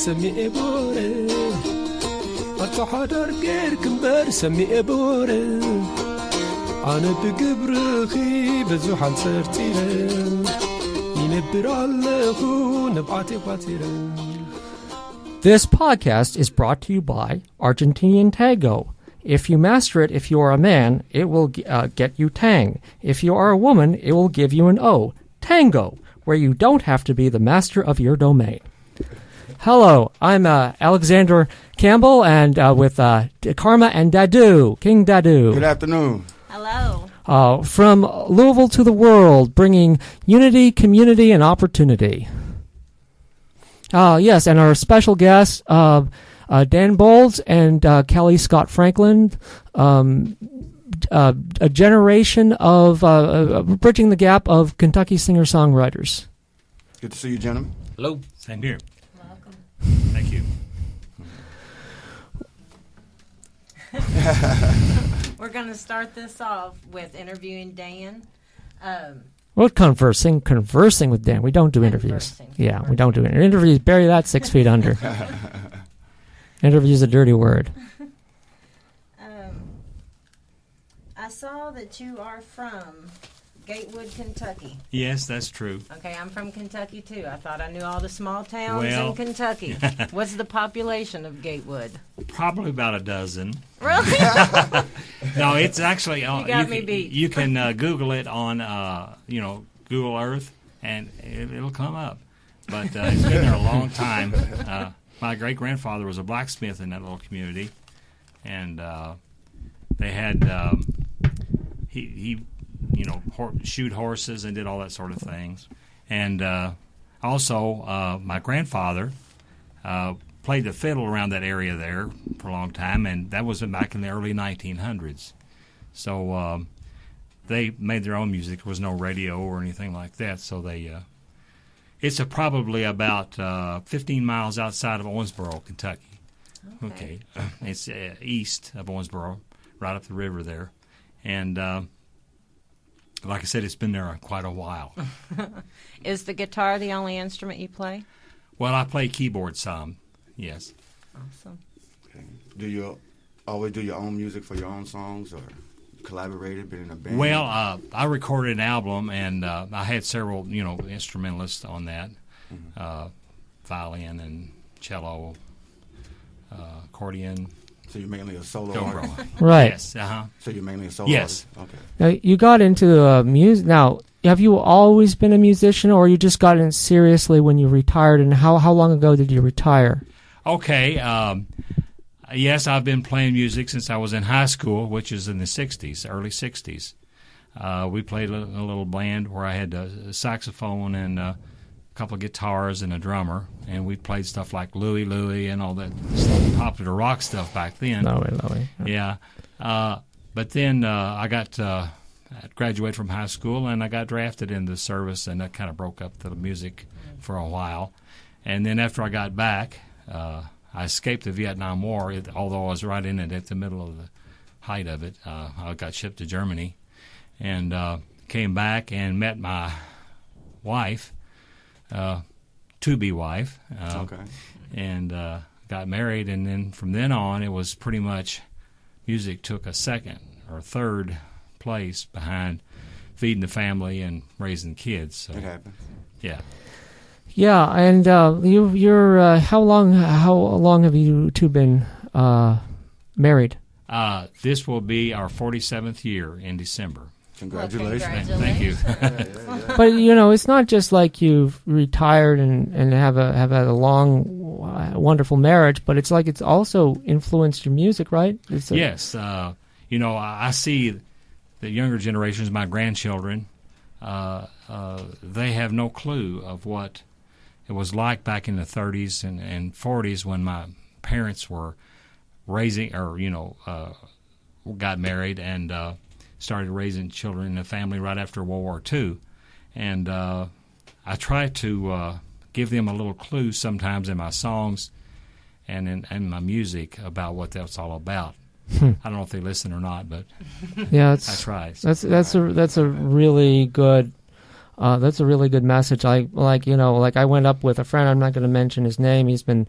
سمي بوري أتحضر غير كمبر سمي بوري أنا بقبرخي بزوحان سرتيرن ينبر الله نبعتي قاتيرن. This podcast is brought to you by Argentinian Tango. If you master it, if you are a man, it will get you tang. If you are a woman, it will give you an O. Tango, where you don't have to be the master of your domain. Hello, I'm Alexander Campbell, and with Karma and Dadu, King Dadu. Good afternoon. Hello. From Louisville to the world, bringing unity, community, and opportunity. Yes, and our special guests, Dan Bowlds and Kelly Scott Franklin, a generation of bridging the gap of Kentucky singer-songwriters. Good to see you, gentlemen. Hello. Same here. Welcome. Thank you. We're going to start this off with interviewing Dan. Well, conversing with Dan. We don't do interviews. Yeah, we don't do interviews. Bury that 6 feet under. Interview's a dirty word. I saw that you are from Gatewood, Kentucky. Yes, that's true. Okay, I'm from Kentucky, too. I thought I knew all the small towns in Kentucky. What's the population of Gatewood? Probably about a dozen. Really? No, it's actually... you got me beat. You can Google it on, Google Earth, and it'll come up. But it's been there a long time. My great-grandfather was a blacksmith in that little community, and they had... He shoot horses and did all that sort of things. And also, my grandfather played the fiddle around that area there for a long time, and that was back in the early 1900s. So they made their own music. There was no radio or anything like that, so they... it's probably about 15 miles outside of Owensboro, Kentucky. Okay. It's east of Owensboro, right up the river there. And... like I said, it's been there quite a while. Is the guitar the only instrument you play? Well, I play keyboard some, yes. Awesome. Okay. Do you always do your own music for your own songs, or collaborated, been in a band? Well, I recorded an album, and I had several, instrumentalists on that, violin and cello, accordion. So you're mainly a solo artist? Right. Yes, So you're mainly a solo yes. artist? Okay. Now, you got into music. Now, have you always been a musician, or you just got in seriously when you retired, and how long ago did you retire? Okay. Yes, I've been playing music since I was in high school, which is in the 60s, early 60s. We played a little band where I had a saxophone and a couple of guitars and a drummer, and we played stuff like Louie and all that popular rock stuff back then. Louie. Yeah. But then I graduated from high school, and I got drafted into the service, and that kind of broke up the music for a while. And then after I got back, I escaped the Vietnam War, although I was right in it at the middle of the height of it. I got shipped to Germany and came back and met my wife, to-be wife, and got married. And then from then on, it was pretty much music took a second or third place behind feeding the family and raising kids. So, it happens. Yeah. Yeah, and you're how long have you two been married? This will be our 47th year in December. Congratulations. Thank you. But it's not just like you've retired and have had a long, wonderful marriage, but it's like it's also influenced your music, right? Yes. I see the younger generations, my grandchildren, they have no clue of what it was like back in the 30s and 40s when my parents were raising got married and started raising children in the family right after World War II. And I try to give them a little clue sometimes in my songs and in my music about what that's all about. I don't know if they listen or not, but yeah, I try. That's a really good That's a really good message. I went up with a friend. I'm not going to mention his name. He's been,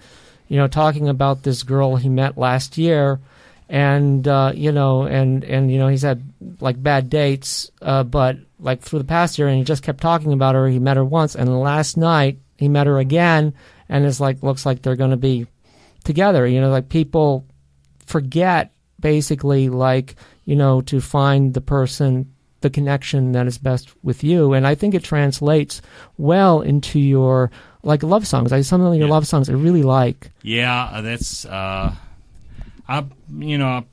talking about this girl he met last year, and he's had like bad dates, but like for the past year, and he just kept talking about her. He met her once, and last night he met her again, and it's like looks like they're going to be together. Like people forget basically, like to find the person, the connection that is best with you, and I think it translates well into your like love songs. Some of your love songs I really like. Yeah, that's I'm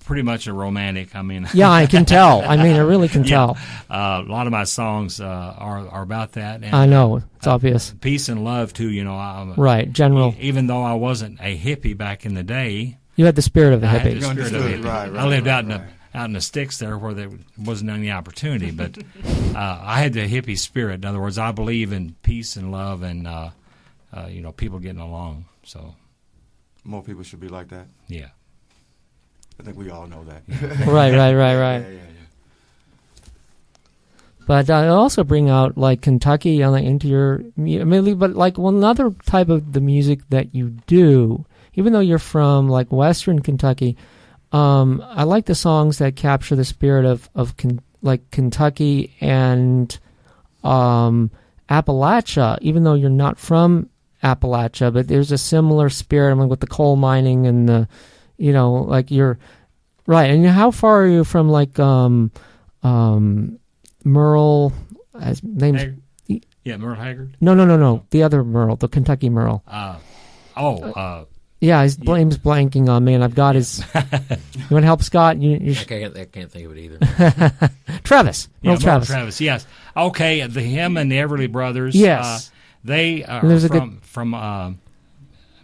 pretty much a romantic. I mean, yeah, I can tell. I mean, I really can tell. A lot of my songs are about that. And, I know it's obvious. Peace and love too. Right, general. Even though I wasn't a hippie back in the day, you had the spirit of the hippie. I had the spirit of a hippie. Right, I lived out in the sticks there where there wasn't any opportunity, but I had the hippie spirit. In other words, I believe in peace and love and people getting along. So more people should be like that. Yeah. I think we all know that. Right. Yeah. But I also bring out like Kentucky into your. But like one other type of the music that you do, even though you're from like Western Kentucky, I like the songs that capture the spirit of Kentucky and Appalachia. Even though you're not from Appalachia, but there's a similar spirit. With the coal mining and the. Like you're right. And how far are you from like Merle? His name's Merle Haggard. No. The other Merle, the Kentucky Merle. Yeah, his name's blanking on me, and I've got his. You want to help Scott? I can't think of it either. Travis. Merle Travis. Yes. Okay. Him and the Everly Brothers. Yes. They are from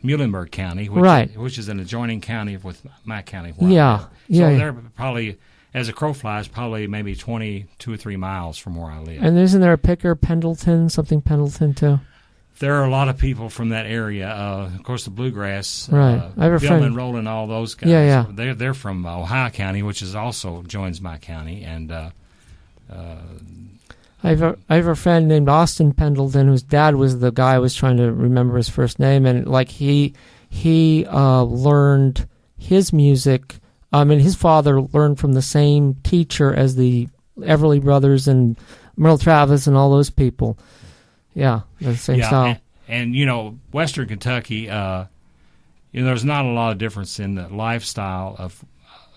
Muhlenberg County, which is an adjoining county with my county. Yeah. They're probably, as a crow flies, probably maybe 22 or 3 miles from where I live. And isn't there a Picker, Pendleton too? There are a lot of people from that area. Of course, the bluegrass, right? I have a friend. Billman, Roland, all those guys. Yeah. They're from Ohio County, which is also joins my county, and. I have a friend named Austin Pendleton, whose dad was the guy I was trying to remember his first name, and like he learned his music. His father learned from the same teacher as the Everly Brothers and Merle Travis and all those people. Yeah, the same style. And Western Kentucky, there's not a lot of difference in the lifestyle of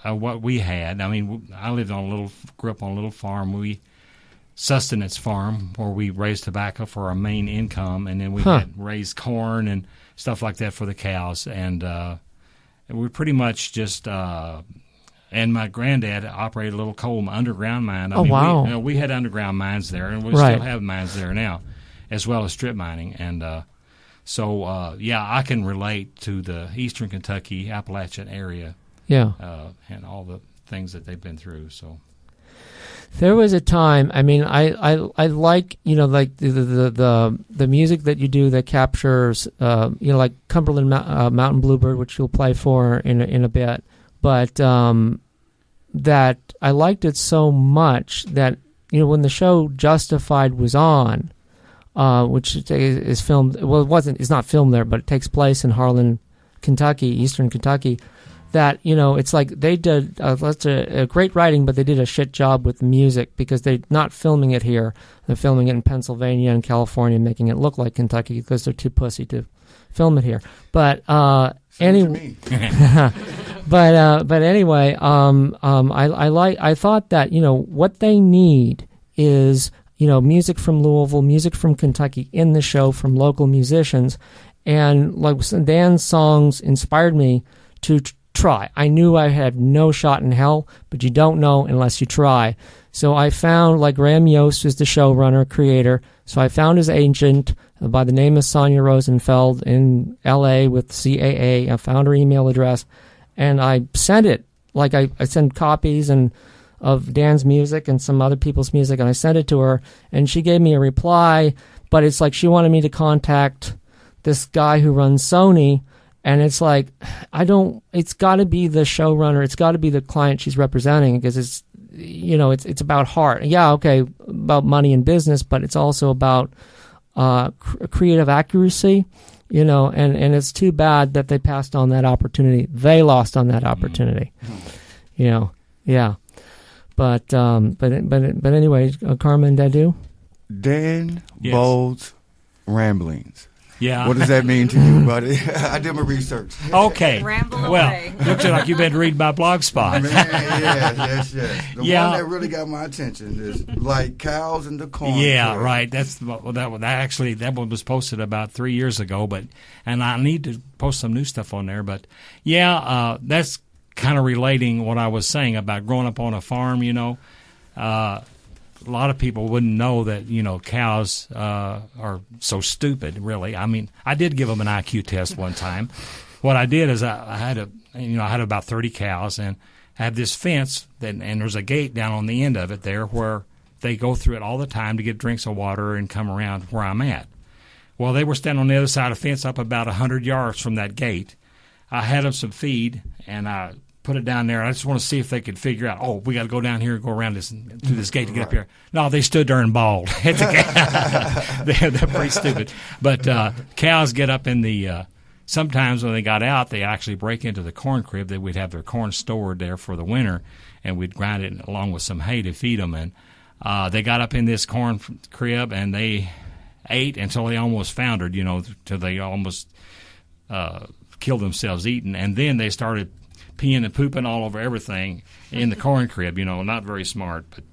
what we had. I mean, I grew up on a little farm. Sustenance farm where we raised tobacco for our main income, and then we had raised corn and stuff like that for the cows, and we pretty much just and my granddad operated a little coal underground mine. Wow! We had underground mines there, and we still have mines there now, as well as strip mining, and so I can relate to the Eastern Kentucky Appalachian area, and all the things that they've been through. So. There was a time. I like like the music that you do that captures like Cumberland Mountain Bluebird, which you'll play for in a bit. But that I liked it so much that when the show Justified was on, which is filmed. Well, it's not filmed there, but it takes place in Harlan, Kentucky, Eastern Kentucky. That it's like they did a great writing, but they did a shit job with the music because they're not filming it here. They're filming it in Pennsylvania and California, making it look like Kentucky because they're too pussy to film it here. But anyway, but anyway, I thought that what they need is music from Louisville, music from Kentucky in the show from local musicians, and like Dan's songs inspired me to try. I knew I had no shot in hell, but you don't know unless you try. So I found, like, Graham Yost is the showrunner, creator, so I found his agent by the name of Sonia Rosenfeld in L.A. with CAA. I found her email address, and I sent it. Like, I sent copies of Dan's music and some other people's music, and I sent it to her, and she gave me a reply, but it's like she wanted me to contact this guy who runs Sony. And it's like, it's got to be the showrunner. It's got to be the client she's representing because it's about heart. Yeah, okay, about money and business, but it's also about creative accuracy, and it's too bad that they passed on that opportunity. They lost on that opportunity, yeah. But anyway, Carmen Dadu? Dan Yes. Bowlds Ramblings. Yeah. What does that mean to you, buddy? I did my research. Okay. Ramble Well, away. looks like you've been reading my blogspot. Man, yes. The Yeah. one that really got my attention is like cows in the corn. Yeah, crib. right. That one was posted about 3 years ago, and I need to post some new stuff on there. But yeah, that's kind of relating what I was saying about growing up on a farm. A lot of people wouldn't know that cows are so stupid. Really, I mean, I did give them an IQ test one time. What I did is I had about 30 cows, and I have this fence and there's a gate down on the end of it there where they go through it all the time to get drinks of water and come around where I'm at. Well, they were standing on the other side of the fence, up about 100 yards from that gate. I had them some feed, and I put it down there. I just want to see if they could figure out, we got to go down here and go around through this gate to get up here. No, they stood there and bawled. They're pretty stupid. But cows get up in the sometimes when they got out, they actually break into the corn crib. They would have their corn stored there for the winter, and we'd grind it along with some hay to feed them. And they got up in this corn crib, and they ate until they almost foundered, till they almost killed themselves eating. And then they started peeing and pooping all over everything in the corn crib. Not very smart, but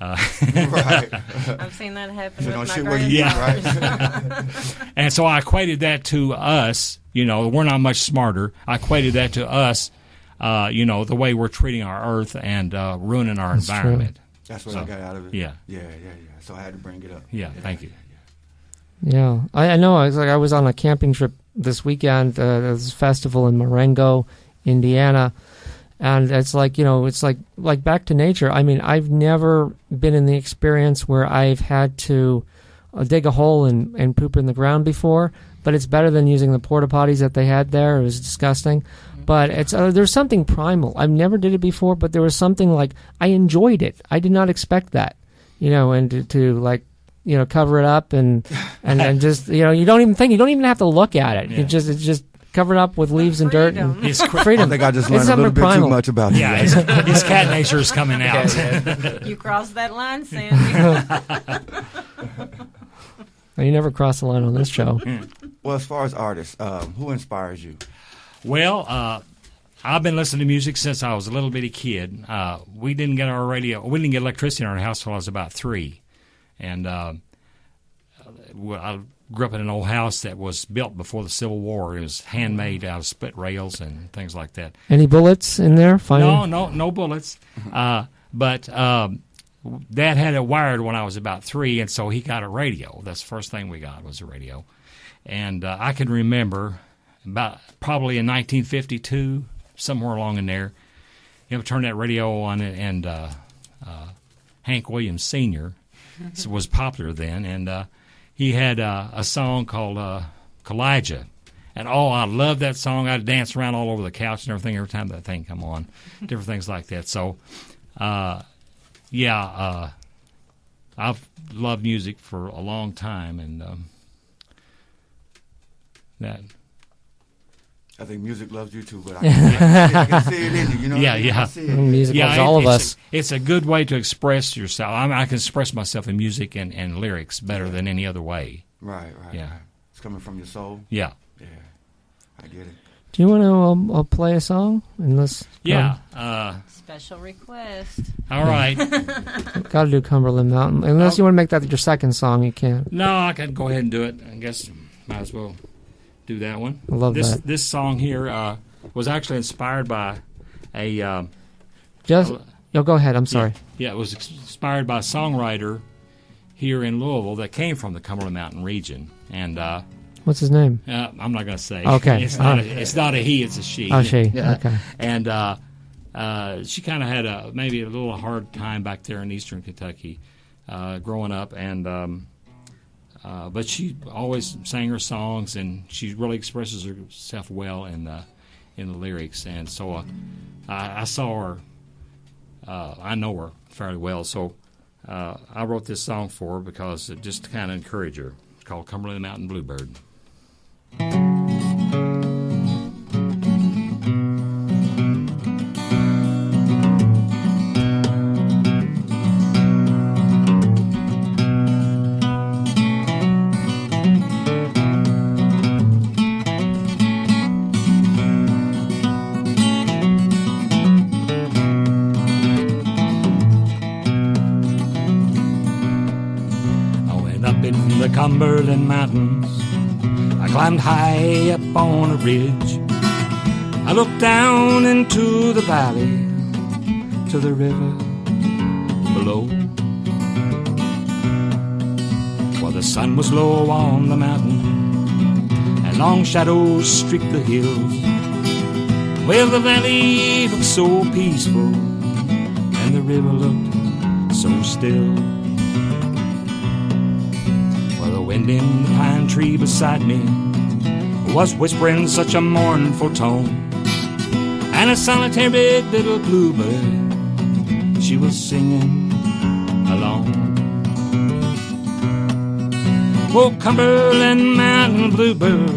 Right. I've seen that happen So with don't my shit where you eat, grandfather. right? and so I equated that to us. We're not much smarter. I equated that to us. The way we're treating our earth and ruining our That's environment. That's what I got out of it. Yeah. Yeah. So I had to bring it up. Yeah. Thank you. Yeah, I know. I was on a camping trip this weekend. This festival in Marengo, Indiana, and it's like it's like back to nature. I mean, I've never been in the experience where I've had to dig a hole and poop in the ground before. But it's better than using the porta potties that they had there. It was disgusting. But it's there's something primal. I've never did it before, but there was something like I enjoyed it. I did not expect that, and to cover it up and just you don't even have to look at it. Yeah. It's just covered up with leaves and dirt. Freedom. It's Freedom. I think I just It's learned a little something bit primal. too much about you. Yeah, guys. his cat nature is coming out. You crossed that line, Sandy. You never cross the line on this show. Well, as far as artists, who inspires you? Well, I've been listening to music since I was a little bitty kid. We didn't get electricity in our house until I was about 3, and I grew up in an old house that was built before the Civil War. It was handmade out of split rails and things like that. Any bullets in there? Finding? No bullets. But Dad had it wired when I was about 3, and so he got a radio. That's the first thing we got was a radio. And I can remember about probably in 1952, somewhere along in there, turned that radio on, and Hank Williams Sr. was popular then, and he had a song called Kalijah. And I loved that song. I'd dance around all over the couch and everything every time that thing come on, different things like that. So, I've loved music for a long time, and that. I think music loves you too, but I can see it in you. You know, Yeah, what I mean? yeah. I see it. Music loves all of us. It's a good way to express yourself. I can express myself in music and lyrics better than any other way. Right. Yeah. It's coming from your soul. Yeah. Yeah, I get it. Do you want to play a song? And let's Yeah. Special request. All right. got to do Cumberland Mountain. Unless you want to make that your second song, you can. No, I can go ahead and do it. I guess might as well do that one. I love this. that. This song here was actually inspired by a. Go ahead. I'm sorry. Yeah, it was inspired by a songwriter here in Louisville that came from the Cumberland Mountain region, and What's his name? I'm not going to say. Okay. It's not a he. It's a she. Oh, she. Yeah. Okay. And she kind of had maybe a little hard time back there in eastern Kentucky growing up, and but she always sang her songs, and she really expresses herself well in the lyrics. And so I saw her I know her fairly well, so I wrote this song for her because it just to kind of encourage her. It's called Cumberland Mountain Bluebird. The Cumberland Mountains, I climbed high up on a ridge. I looked down into the valley to the river below. While the sun was low on the mountain and long shadows streaked the hills, well, the valley looked so peaceful and the river looked so still. The wind in the pine tree beside me was whispering such a mournful tone, and a solitary little bluebird, she was singing alone. Oh, Cumberland Mountain Bluebird,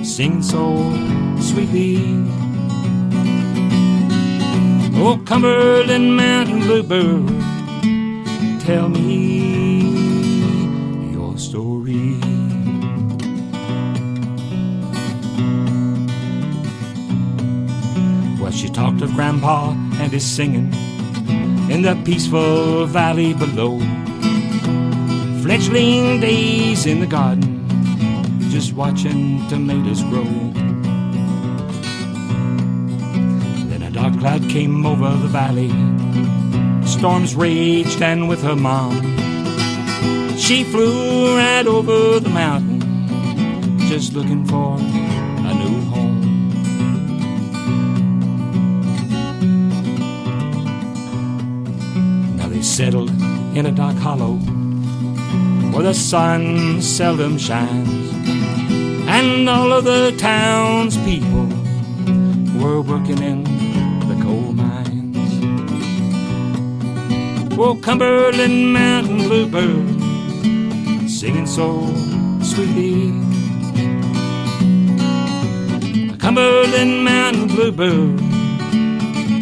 singing so sweetly. Oh, Cumberland Mountain Bluebird, tell me story. Well, she talked of Grandpa and his singing in the peaceful valley below. Fledgling days in the garden, just watching tomatoes grow. Then a dark cloud came over the valley. Storms raged, and with her mom, she flew right over the mountain, just looking for a new home. Now they settled in a dark hollow where the sun seldom shines, and all of the town's people were working in the coal mines. Oh, Cumberland Mountain Bluebird, singing so sweetly. Cumberland Mountain Bluebird,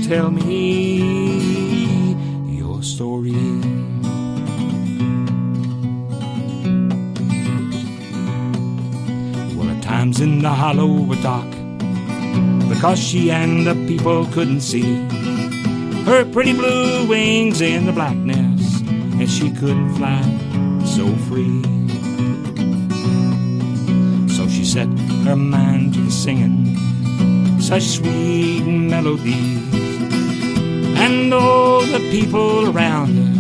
tell me your story. Well, at times in the hollow were dark, because she and the people couldn't see her pretty blue wings in the blackness, and she couldn't fly so free. So she set her mind to the singing such sweet melodies, and all the people around her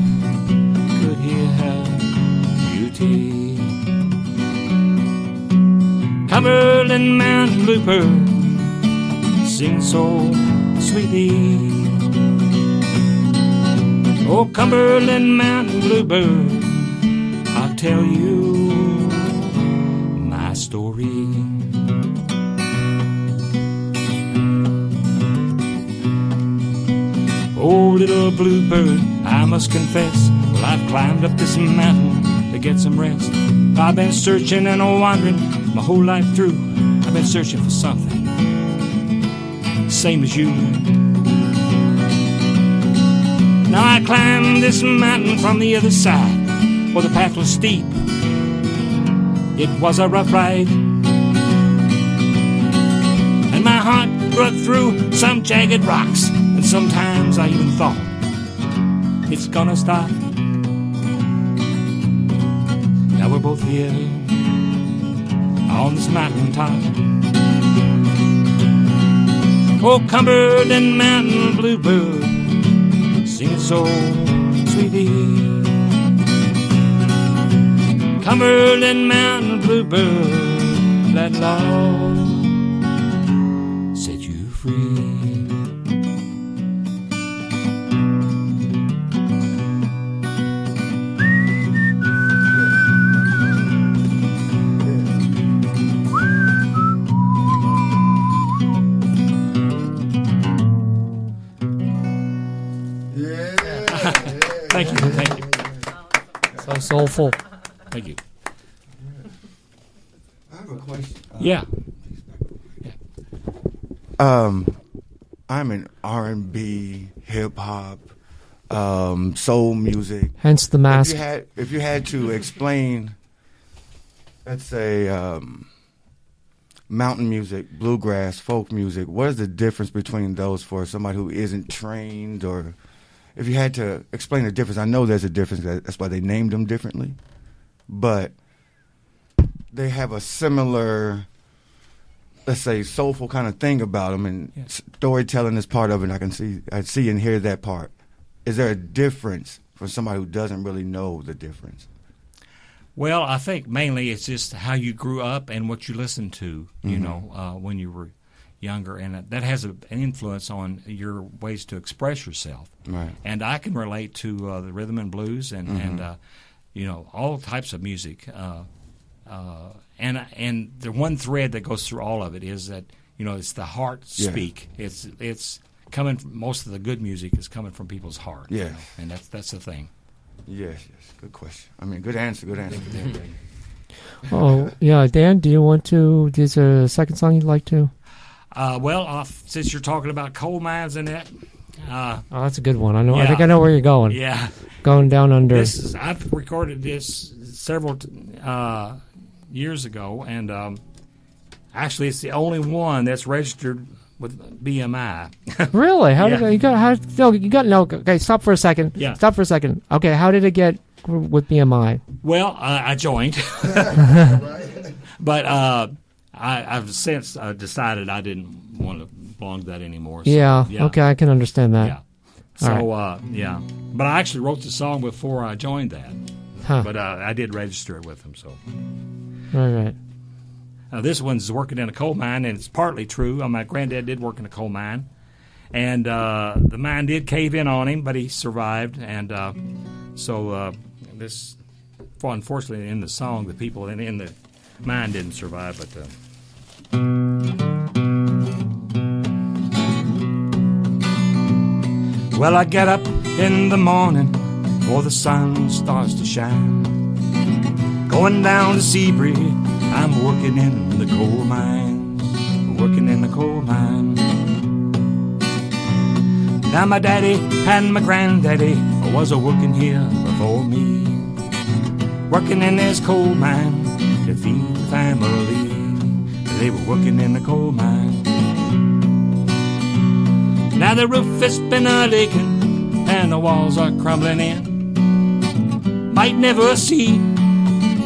could hear her beauty. Cumberland Mountain Bluebird, sing so sweetly. Oh, Cumberland Mountain Bluebird, I'll tell you my story. Oh, little bluebird, I must confess, well, I've climbed up this mountain to get some rest. I've been searching and wandering my whole life through. I've been searching for something, same as you. Now I climbed this mountain from the other side, where the path was steep. It was a rough ride, and my heart broke through some jagged rocks, and sometimes I even thought it's gonna stop. Now we're both here on this mountain top. Oh, Cumberland Mountain Bluebird, sing it so sweetly. Cumberland Mountain Bluebird, let love set you free. So soulful. Thank you. I have a question. Yeah. I'm in R&B, hip hop, soul music. Hence the mask. If you had to explain, let's say, mountain music, bluegrass, folk music, what is the difference between those for somebody who isn't trained? Or if you had to explain the difference, I know there's a difference. That's why they named them differently. But they have a similar, let's say, soulful kind of thing about them, and storytelling is part of it. I see and hear that part. Is there a difference for somebody who doesn't really know the difference? Well, I think mainly it's just how you grew up and what you listened to, you know, when you were younger, and that has an influence on your ways to express yourself. Right. And I can relate to the rhythm and blues and you know, all types of music. And the one thread that goes through all of it is that, you know, it's the heart speak. It's coming from, most of the good music is coming from people's heart. Yeah. You know, and that's the thing. Yes. Good question. I mean, good answer. Oh, yeah. Dan, do you want to, is there a second song you'd like to? Well, since you're talking about coal mines and that. Oh, that's a good one. I know. Yeah. I think I know where you're going. Yeah. Going down under. I've recorded this several years ago, and actually it's the only one that's registered with BMI. Really? How did Yeah. okay, stop for a second. Yeah. Stop for a second. Okay, how did it get with BMI? Well, I joined. But I've since decided I didn't want to belong to that anymore. So, yeah, okay, I can understand that. Yeah. So, yeah. But I actually wrote the song before I joined that. Huh. But I did register it with them, so. Right. This one's working in a coal mine, and it's partly true. My granddad did work in a coal mine, and the mine did cave in on him, but he survived. And so this, unfortunately, in the song, the people in the mine didn't survive. But well, I get up in the morning before the sun starts to shine, going down to Seabury. I'm working in the coal mines, working in the coal mine. Now my daddy and my granddaddy was working here before me, working in this coal mine to feed the family. They were working in the coal mine. Now the roof has been a-leaking and the walls are crumbling in. Might never see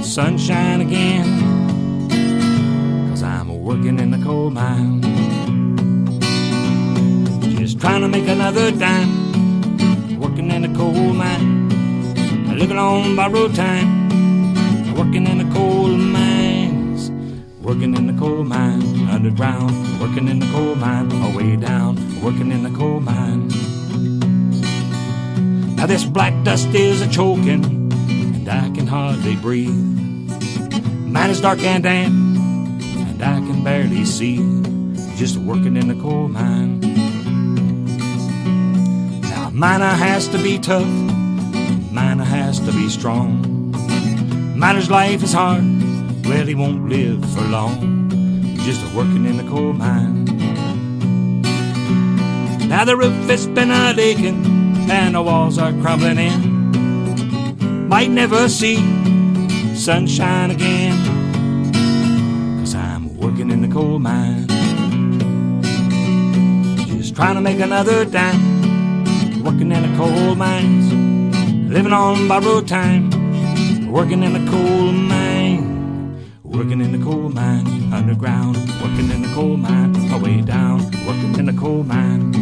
sunshine again, working in the coal mine, just trying to make another dime. Working in the coal mine, living on borrowed time. Working in the coal mines, working in the coal mine, underground. Working in the coal mine, way down. Working in the coal mine. Now this black dust is a choking, and I can hardly breathe. Mine is dark and damp, I can barely see, just working in the coal mine. Now a miner has to be tough, miner has to be strong. Miner's life is hard, well he won't live for long, just working in the coal mine. Now the roof has been a-leaking and the walls are crumbling in. Might never see sunshine again, working in the coal mine, just trying to make another dime. Working in the coal mines, living on borrowed time. Working in the coal mine, working in the coal mine, underground. Working in the coal mine, way down. Working in the coal mine.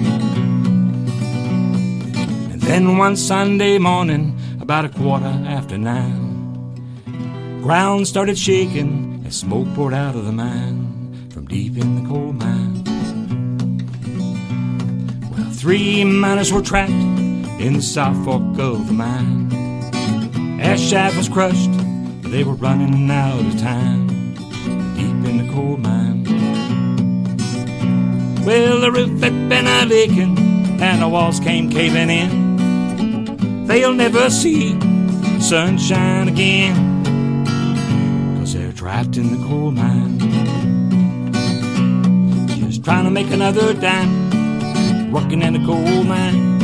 And then one Sunday morning, about 9:15, ground started shaking. Smoke poured out of the mine from deep in the coal mine. Well, 3 miners were trapped in the South Fork of the mine. Ash shaft was crushed, they were running out of time deep in the coal mine. Well, the roof had been a-leaking and the walls came caving in. They'll never see sunshine again, 'cause they're trapped in the coal mine, just trying to make another dime, working in the coal mine,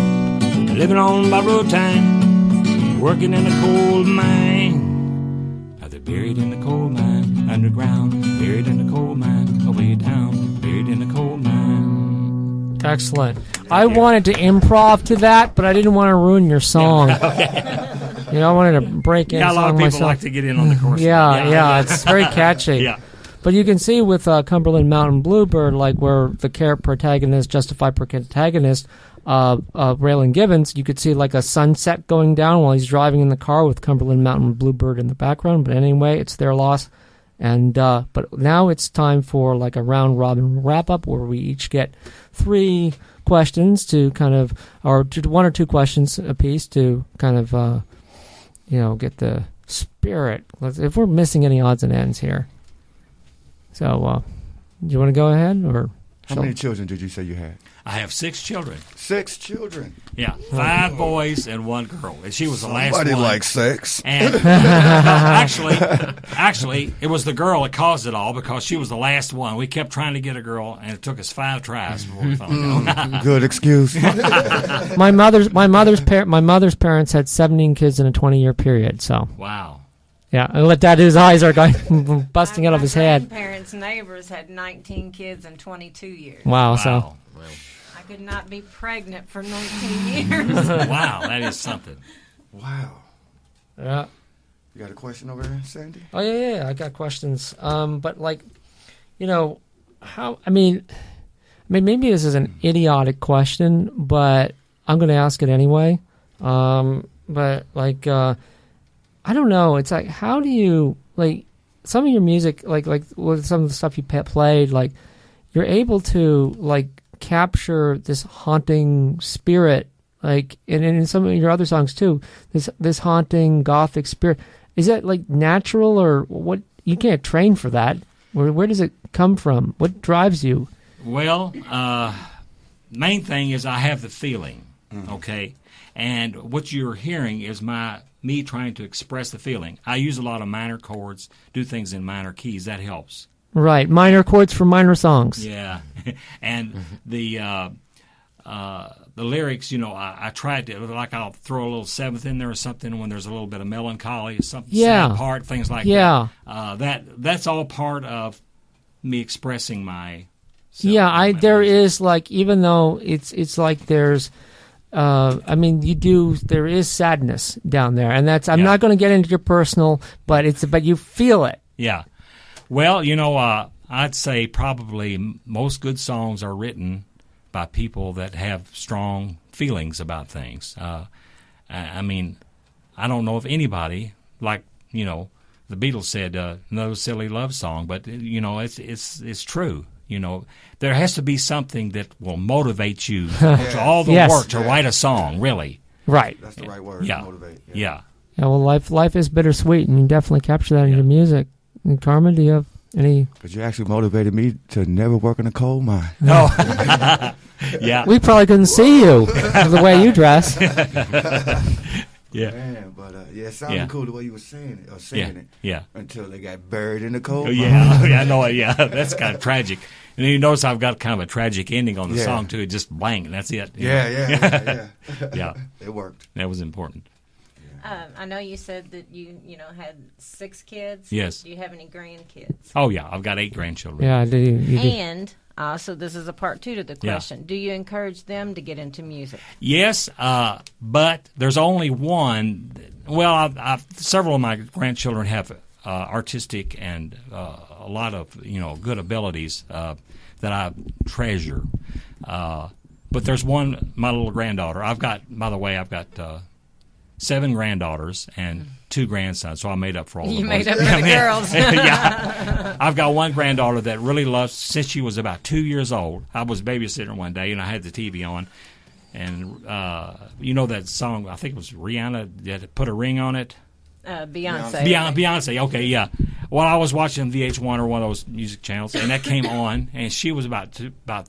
living on borrowed time, working in the coal mine. Now they're buried in the coal mine, underground, buried in the coal mine, away down, buried in the coal mine. Excellent. I wanted to improv to that, but I didn't want to ruin your song. You know, I wanted to break in. Yeah, a lot of people myself. like to get in on the chorus. Yeah, it's very catchy. Yeah. But you can see with Cumberland Mountain Bluebird, like where the protagonist, justified protagonist, Raylan Givens, you could see like a sunset going down while he's driving in the car with Cumberland Mountain Bluebird in the background. But anyway, it's their loss. And but now it's time for like a round robin wrap up where we each get 3 questions to kind of, or 1 or 2 questions apiece to kind of, get the spirit. If we're missing any odds and ends here. So, do you want to go ahead or? How many children did you say you had? I have 6 children. 6 children. Yeah, 5 boys and 1 girl, and she was the last one. Somebody likes sex. And actually, it was the girl that caused it all because she was the last one. We kept trying to get a girl, and it took us 5 tries before we found out. Good excuse. My mother's parents had 17 kids in a 20-year period. So Wow. yeah, and let that his eyes are going busting out of his head. My grandparents' neighbors had 19 kids in 22 years. Wow. So. I could not be pregnant for 19 years. Wow, that is something. Wow. Yeah. You got a question over there, Sandy? Oh yeah. I got questions. But like, how? I mean, maybe this is an idiotic question, but I'm going to ask it anyway. But like, I don't know. It's like, how do you like some of your music, like with some of the stuff you played, like you're able to like capture this haunting spirit, like and in some of your other songs too, this haunting gothic spirit. Is that like natural or what? You can't train for that. Where does it come from? What drives you? Well, main thing is I have the feeling, okay? And what you're hearing is me trying to express the feeling. I use a lot of minor chords, do things in minor keys. That helps. Right, minor chords for minor songs. Yeah, and the lyrics, I tried to, like I'll throw a little 7th in there or something when there's a little bit of melancholy, something sad part, things like that. That's all part of me expressing my. There is like, even though it's like there's. There is sadness down there, and that's. I'm not going to get into your personal, but you feel it. Yeah. Well, I'd say probably most good songs are written by people that have strong feelings about things. I don't know if anybody, like, the Beatles said, no silly love song, but, it's true. There has to be something that will motivate you to all the work to write a song, really. Right. That's the right word, motivate. Yeah. Yeah, well, life is bittersweet, and you definitely capture that in your music. And Carmen, do you have any? Because you actually motivated me to never work in a coal mine. No. Yeah. We probably couldn't see you the way you dress. Yeah. Man, but it sounded cool the way you were saying it, or singing it. Yeah. Until they got buried in the coal mine. Yeah, I know it. Yeah, that's kind of tragic. And you notice I've got kind of a tragic ending on the song too. It just blank, and that's it. Yeah. Yeah. It worked. That was important. I know you said that you had 6 kids. Yes. Do you have any grandkids? Oh yeah, I've got 8 grandchildren. Yeah, you do. And so this is a part 2 to the question. Do you encourage them to get into music? Yes, but there's only one. Well, several of my grandchildren have artistic and a lot of good abilities that I treasure. But there's one, my little granddaughter. I've got 7 granddaughters and 2 grandsons, so I made up for all the boys. You made up for the girls. Yeah. I've got one granddaughter that really loves, since she was about 2 years old. I was babysitting one day, and I had the TV on. And that song, I think it was Rihanna that put a ring on it? Beyonce. Beyonce, okay, yeah. Well, I was watching VH1 or one of those music channels, and that came on, and she was about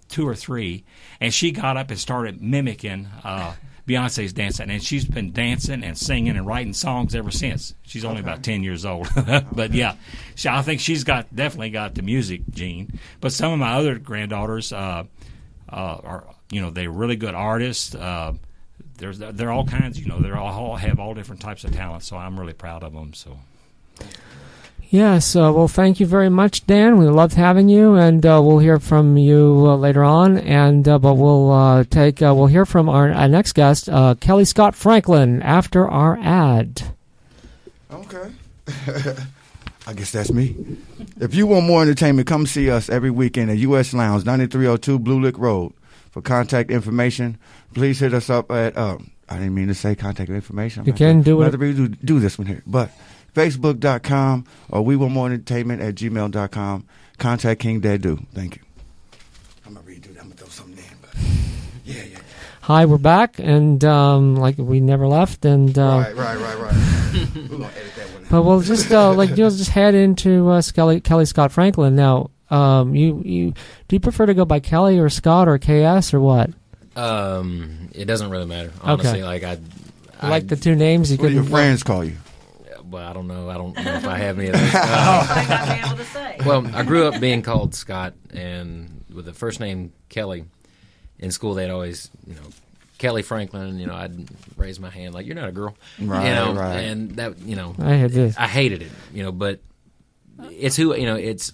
2 or 3, and she got up and started mimicking Beyonce's dancing, and she's been dancing and singing and writing songs ever since. She's only about 10 years old, but yeah, I think she's definitely got the music gene. But some of my other granddaughters are, they're really good artists. They're all kinds, they all have all different types of talent. So I'm really proud of them. So. Yes, well, thank you very much, Dan. We loved having you, and we'll hear from you later on. And but we'll hear from our next guest, Kelly Scott Franklin, after our ad. Okay, I guess that's me. If you want more entertainment, come see us every weekend at US Lounge, 9302 Blue Lick Road. For contact information, please hit us up at. I didn't mean to say contact information. You can do it. Do this one here, but. Facebook.com or we want more entertainment at gmail.com. Contact King Dadu. Thank you. I'm going to redo that. I'm going to throw something in. But yeah. Hi, we're back, and like we never left. And Right. We're going to edit that one out. But we'll just just head into Kelly Scott Franklin. Now, you do you prefer to go by Kelly or Scott or KS or what? It doesn't really matter. Honestly, okay. I like the two names. What do your friends call you? Well, I don't know. I don't know if I have any of those. I got to be able to say. Well, I grew up being called Scott, and with the first name Kelly. In school, they'd always, Kelly Franklin. I'd raise my hand like, "You're not a girl," right? Right. And that, I hated it, but it's who, it's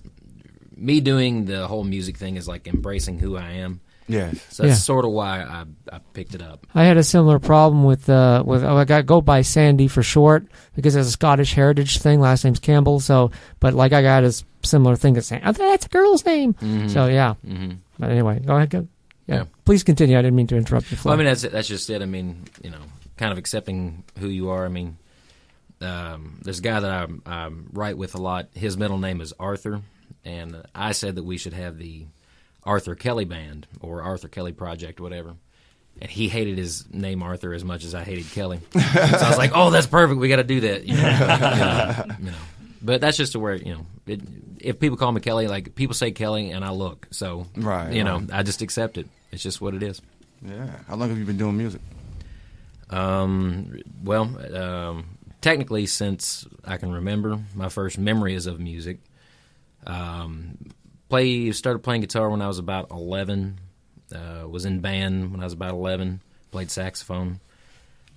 me doing the whole music thing is like embracing who I am. Yes. So that's sort of why I picked it up. I had a similar problem with I go by Sandy for short because it's a Scottish heritage thing. Last name's Campbell, but I got a similar thing as saying, "Oh, that's a girl's name." Mm-hmm. So yeah. Mm-hmm. But anyway, go ahead. Go. Yeah. Please continue. I didn't mean to interrupt you. Well, I mean that's just it. I mean, kind of accepting who you are. I mean, there's a guy that I write with a lot. His middle name is Arthur, and I said that we should have the Arthur Kelly Band or Arthur Kelly Project, whatever. And he hated his name Arthur as much as I hated Kelly. So I was like, "Oh, that's perfect. We got to do that." But that's just to where if people call me Kelly, like people say Kelly, and I look. So right. I just accept it. It's just what it is. Yeah. How long have you been doing music? Technically, since I can remember, my first memories of music. Started playing guitar when I was about 11. Was in band when I was about 11. Played saxophone.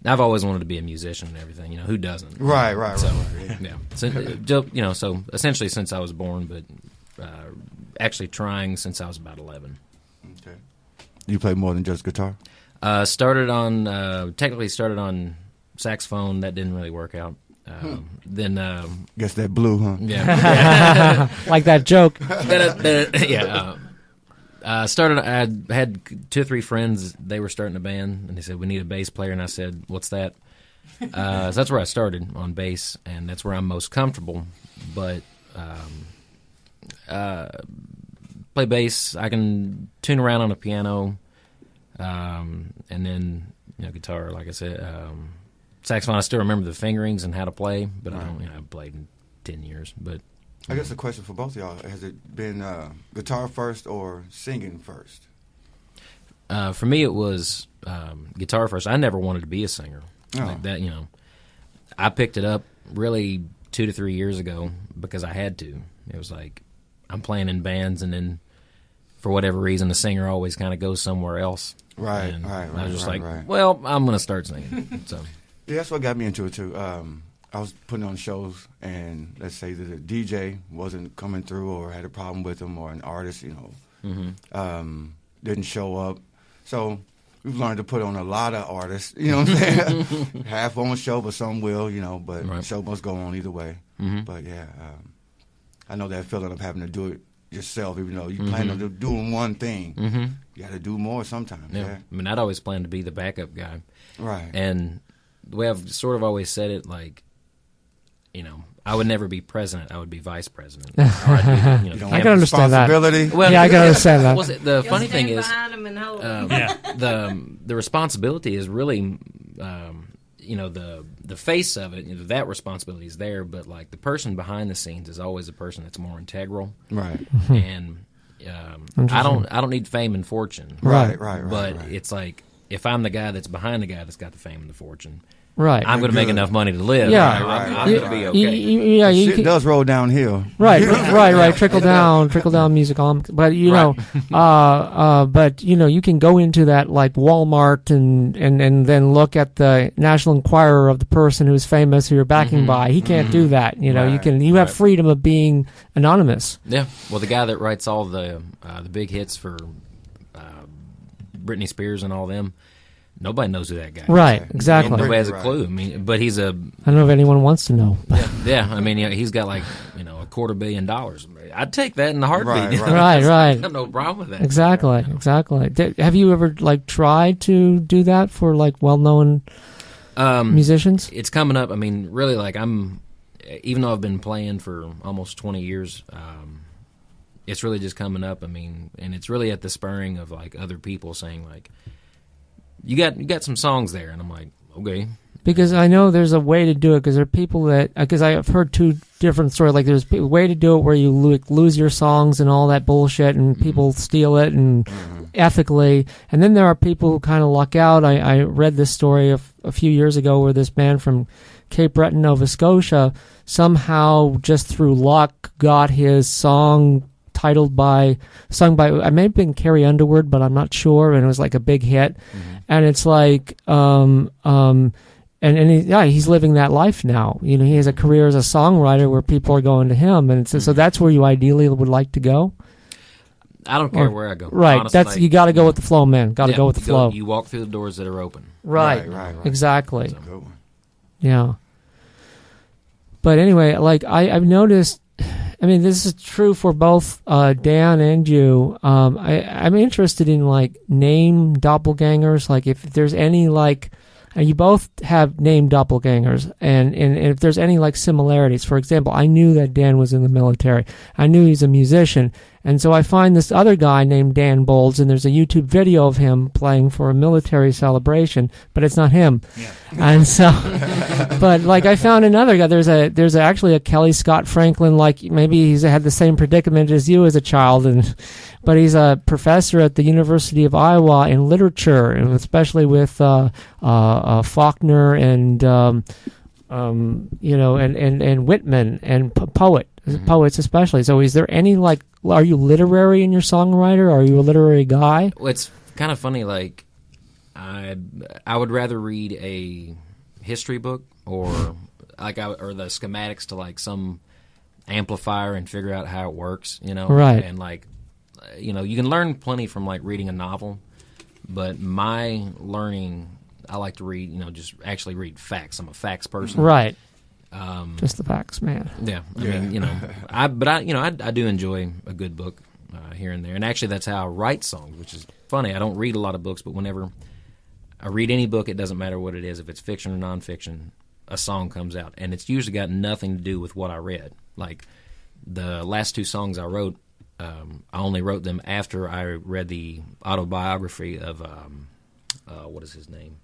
I've always wanted to be a musician and everything. Who doesn't? Right. So, yeah. So essentially since I was born, but actually trying since I was about 11. Okay. You play more than just guitar? Started on saxophone. That didn't really work out. Then guess that blew, huh? Yeah. Like that joke. I had 2 or 3 friends. They were starting a band, and they said, "We need a bass player." And I said, "What's that?" So that's where I started on bass, and that's where I'm most comfortable. But play bass. I can tune around on a piano, and then guitar. Like I said, saxophone. I still remember the fingerings and how to play, but I don't. I've played in 10 years, but. I guess the question for both of y'all, has it been guitar first or singing first? For me, it was guitar first. I never wanted to be a singer like that. I picked it up really 2 to 3 years ago because I had to. It was like I'm playing in bands, and then for whatever reason, the singer always kind of goes somewhere else. Right. I was just well, I'm going to start singing. So yeah, that's what got me into it too. I was putting on shows, and let's say that a DJ wasn't coming through or had a problem with them, or an artist, didn't show up. So we've learned to put on a lot of artists, you know what I'm saying? Half won't show, but some will, but the show must go on either way. Mm-hmm. But yeah, I know that feeling of having to do it yourself, even though you plan on doing one thing. Mm-hmm. You got to do more sometimes. Yeah. I mean, I'd always planned to be the backup guy. Right. And the way I've sort of always said it, like, I would never be president. I would be vice president. Or I'd be, I can understand that. Well, yeah, I can understand that. Well, the funny thing is, the the responsibility is really, the face of it. That responsibility is there, but like the person behind the scenes is always the person that's more integral. Right. And I don't need fame and fortune. Right. But it's like if I'm the guy that's behind the guy that's got the fame and the fortune, right, I'm going to make enough money to live. Yeah. I'm going to be okay. Yeah, Shit does roll downhill. Right. Trickle down music. But but you can go into that like Walmart and then look at the National Enquirer of the person who's famous who you're backing by. He can't do that. You have freedom of being anonymous. Yeah. Well, the guy that writes all the big hits for Britney Spears and all them. Nobody knows who that guy is. Right, exactly. Nobody has a clue. I mean, but he's a... I don't know if anyone wants to know. Yeah, I mean, he's got like, $250 million. I'd take that in a heartbeat. Right. I have no problem with that. Exactly. Have you ever like tried to do that for like well-known musicians? It's coming up. I mean, really, like even though I've been playing for almost 20 years, it's really just coming up. I mean, and it's really at the spurring of like other people saying like, you got some songs there, and I'm like, okay. Because I know there's a way to do it. Because there are people because I've heard two different stories. Like there's a way to do it where you lose your songs and all that bullshit, and people steal it and ethically. And then there are people who kind of luck out. I read this story a few years ago where this man from Cape Breton, Nova Scotia, somehow just through luck got his song sung by, I may have been Carrie Underwood, but I'm not sure, and it was like a big hit. And it's like, and he's living that life now. He has a career as a songwriter where people are going to him, and so that's where you ideally would like to go. I don't care where I go. Right, honestly, you got to go with the flow, man. Got to go with the flow. You walk through the doors that are open. Right. Exactly. That's a good one. Yeah. But anyway, like I've noticed. I mean, this is true for both Dan and you. I'm interested in like name doppelgangers. Like if there's any like, you both have name doppelgangers, and if there's any like similarities. For example, I knew that Dan was in the military. I knew he's a musician, and so I find this other guy named Dan Bowlds, and there's a YouTube video of him playing for a military celebration, but it's not him. Yeah. And so, but like I found another guy. There's actually a Kelly Scott Franklin. Like maybe he's had the same predicament as you as a child, but he's a professor at the University of Iowa in literature, and especially with Faulkner and and Whitman and poets especially. So is there any like, are you literary in your songwriter? Are you a literary guy? Well, it's kind of funny. Like I would rather read a history book or the schematics to like some amplifier and figure out how it works. Right. And like you can learn plenty from like reading a novel, but my learning, I like to read, just actually read facts. I'm a facts person. Right. Just the facts, man. Yeah. I mean, I do enjoy a good book here and there. And actually that's how I write songs, which is funny. I don't read a lot of books, but whenever I read any book, it doesn't matter what it is. If it's fiction or nonfiction, a song comes out. And it's usually got nothing to do with what I read. Like the last two songs I wrote, I only wrote them after I read the autobiography of, what is his name?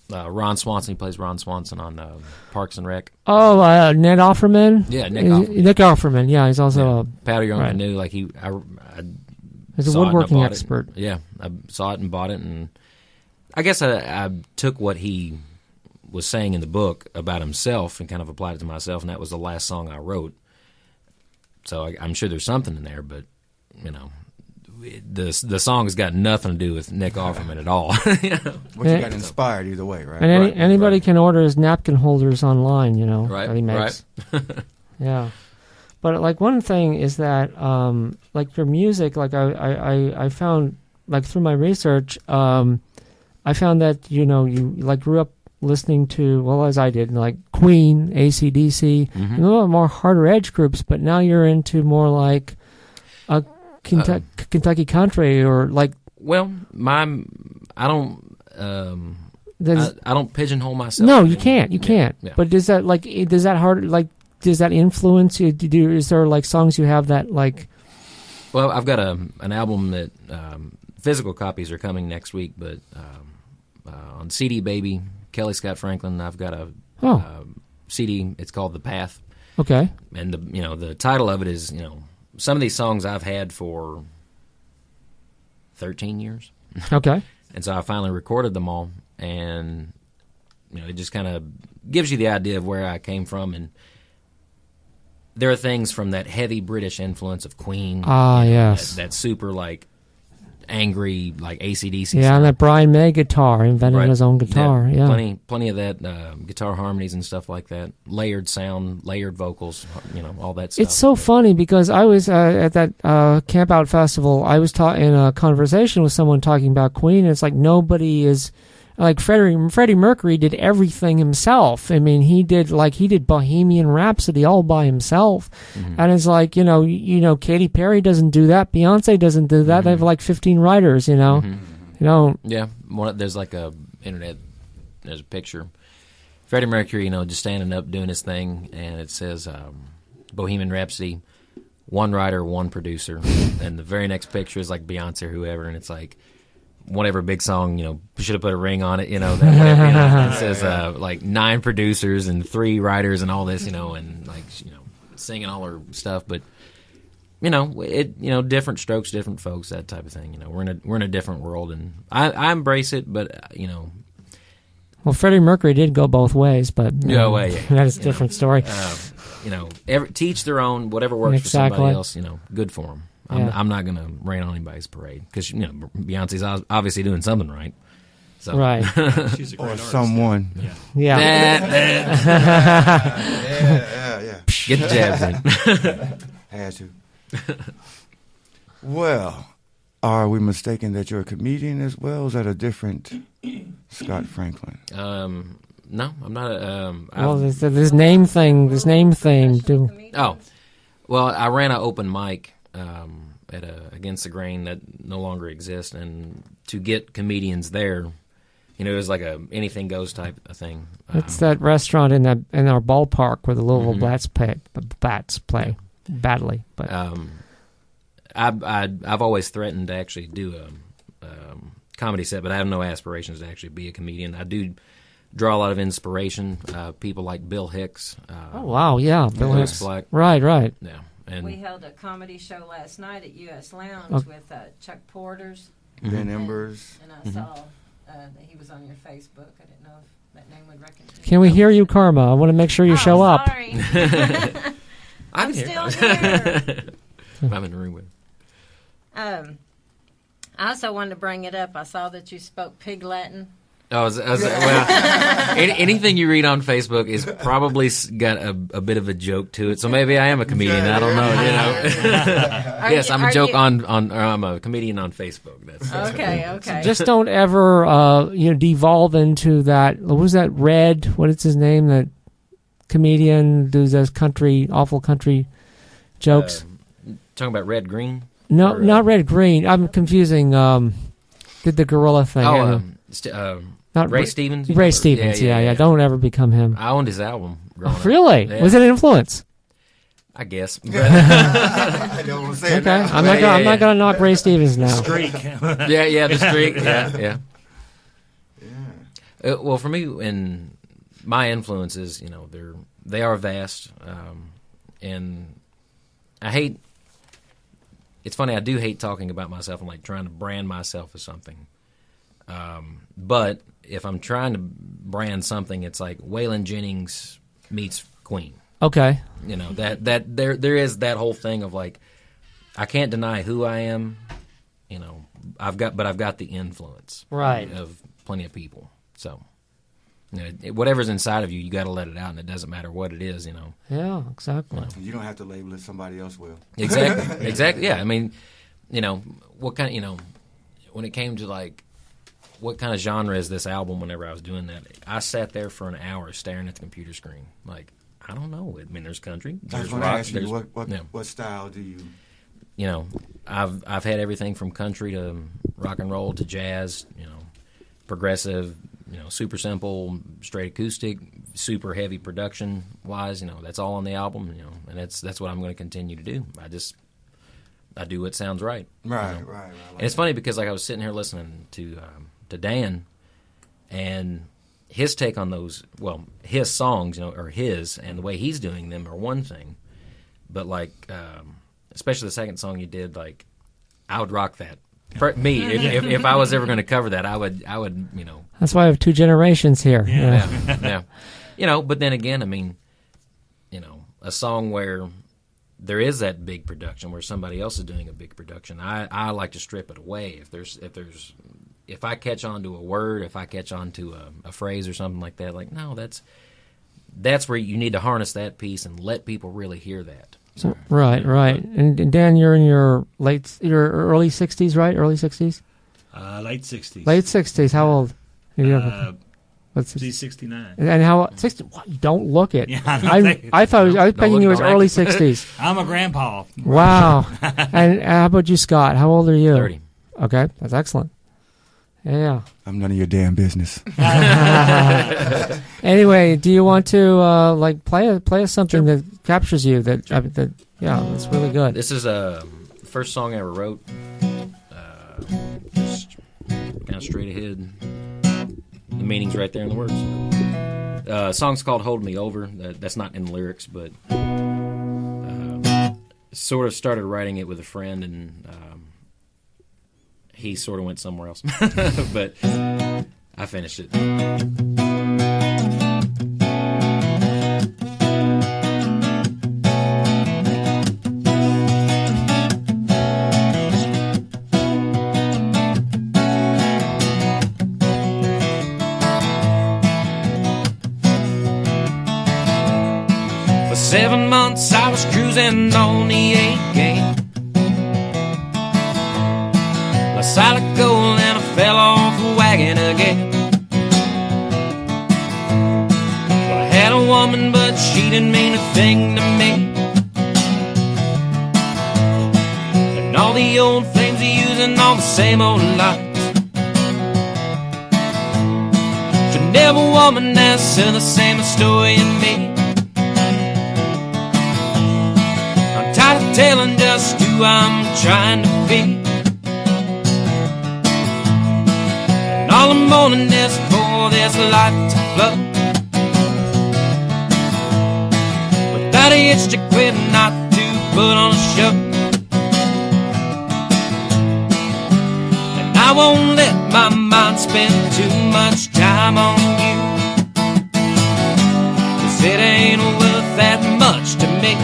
Ron Swanson. He plays Ron Swanson on Parks and Rec. Oh, Ned Offerman? Yeah, Nick Offerman. Nick Offerman, yeah. He's also a... Powder Your Own right. Canoe. Like he's a woodworking expert. Yeah, I saw it and bought it, and I guess I took what he was saying in the book about himself and kind of applied it to myself, and that was the last song I wrote. So I'm sure there's something in there, but, the song has got nothing to do with Nick Offerman at all. But you got inspired either way, right? And anybody can order his napkin holders online, right, that he makes. Right. Yeah. But like one thing is that like your music, like I found, like through my research, I found that you like grew up listening to, well, as I did, like Queen, AC/DC, a little more harder edge groups, but now you're into more like Kentucky country or like. Well, I don't pigeonhole myself. No, you can't. You can't. Yeah. But does that influence you? Is there like songs you have that like? Well, I've got an album that physical copies are coming next week, but on CD Baby, Kelly Scott Franklin, I've got a CD. It's called The Path. Okay. And the title of it is some of these songs I've had for 13 years. Okay. And so I finally recorded them all, and it just kind of gives you the idea of where I came from. And there are things from that heavy British influence of Queen. Yes. That super, like, angry, like AC/DC. Yeah, and that Brian May guitar, invented his own guitar. Yeah. Plenty of that, guitar harmonies and stuff like that. Layered sound, layered vocals, all that stuff. It's so funny because I was at that Camp Out Festival. I was in a conversation with someone talking about Queen, and it's like nobody is like Freddie Mercury did everything himself. I mean, he did Bohemian Rhapsody all by himself, and it's like Katy Perry doesn't do that, Beyonce doesn't do that. They have like 15 writers, Yeah, there's like there's a picture. Freddie Mercury, just standing up doing his thing, and it says Bohemian Rhapsody, one writer, one producer, and the very next picture is like Beyonce or whoever, and it's like whatever big song, should have put a ring on it, it says like 9 producers and 3 writers and all this, and like singing all her stuff, but different strokes, different folks, that type of thing. We're in a different world, and I embrace it, but Well, Freddie Mercury did go both ways, but that is a different story. Teach their own. Whatever works for somebody else, good for them. I'm not going to rain on anybody's parade because Beyonce's obviously doing something right. So. Right. She's a great artist. Someone. Yeah. Yeah. Get the jabs in. Had to. Well, are we mistaken that you're a comedian as well? Is that a different Scott Franklin? No, I'm not. Well, this name thing too. Oh, well, I ran an open mic at Against the Grain that no longer exists, and to get comedians there, it was like a anything goes type of thing. It's that restaurant in our ballpark where the Louisville Bats play badly. But I've always threatened to actually do a comedy set, but I have no aspirations to actually be a comedian. I do draw a lot of inspiration. People like Bill Hicks. Oh wow, yeah, Bill Hicks. Black. Right. Yeah. And we held a comedy show last night at U.S. Lounge with Chuck Porters. Ben Embers. And I saw that he was on your Facebook. I didn't know if that name would recognize. Can we hear you, Karma? I want to make sure you show up. Sorry. I'm still here. I'm in the room with I also wanted to bring it up. I saw that you spoke Pig Latin. Well, anything you read on Facebook is probably got a bit of a joke to it. So maybe I am a comedian. I don't know. Yes, I'm a joke I'm a comedian on Facebook. That's okay. So just don't ever devolve into that. What was that? Red? What is his name? That comedian does those awful country jokes. Talking about Red Green? No, not Red Green. I'm confusing. Did the gorilla thing? Not Ray Stevens? Ray Stevens, yeah. Don't ever become him. I owned his album growing up. Really? Yeah. Was it an influence? I guess. I don't want to say okay. I'm not going to knock Ray Stevens now. Streak. The streak. Yeah. Well, for me, and my influences, they are vast, and I hate. It's funny. I do hate talking about myself and like trying to brand myself as something. But if I'm trying to brand something, it's like Waylon Jennings meets Queen. Okay. That there is that whole thing of like, I can't deny who I am. I've got the influence of plenty of people. So, whatever's inside of you, you got to let it out, and it doesn't matter what it is. Yeah, exactly. You don't have to label it. Somebody else will. Exactly. Yeah. I mean, what kind of when it came to like. What kind of genre is this album? Whenever I was doing that, I sat there for an hour staring at the computer screen. Like, I don't know. I mean, there's country, there's rock. What style do you? I've had everything from country to rock and roll to jazz. Progressive. Super simple, straight acoustic, super heavy production wise. That's all on the album. And that's what I'm going to continue to do. I do what sounds right. Right. And it's funny because like I was sitting here listening to Dan, and his take on those, his songs, or his, and the way he's doing them are one thing, but like, especially the second song you did, like, I would rock that Me, if I was ever going to cover that, I would, That's why I have 2 generations here. Yeah. But then again, I mean, a song where there is that big production, where somebody else is doing a big production, I like to strip it away. If I catch on to a word, if I catch on to a phrase or something like that, like, no, that's where you need to harness that piece and let people really hear that. So, right. And Dan, you're in your early 60s, right? Early 60s? Late 60s. Late 60s. How old? She's 69. And how 60? You don't look it. Yeah, I thought I was thinking it was early 60s. I'm a grandpa. Wow. And how about you, Scott? How old are you? 30. Okay, that's excellent. Yeah. I'm none of your damn business. Anyway, do you want to play us something that captures you? That's really good. This is the first song I ever wrote. Just kind of straight ahead. The meaning's right there in the words. Song's called "Hold Me Over." That's not in the lyrics, but sort of started writing it with a friend, and he sort of went somewhere else. But I finished it. For 7 months I was cruising on the 8 game. Solid gold and I fell off the wagon again. Well, I had a woman, but she didn't mean a thing to me. And all the old flames are using all the same old lights. Should never woman that's the same story in me. I'm tired of telling just who I'm trying to be. All the morning is for this life to flow. Without a itch to quit, not to put on a show. And I won't let my mind spend too much time on you, 'cause it ain't worth that much to me.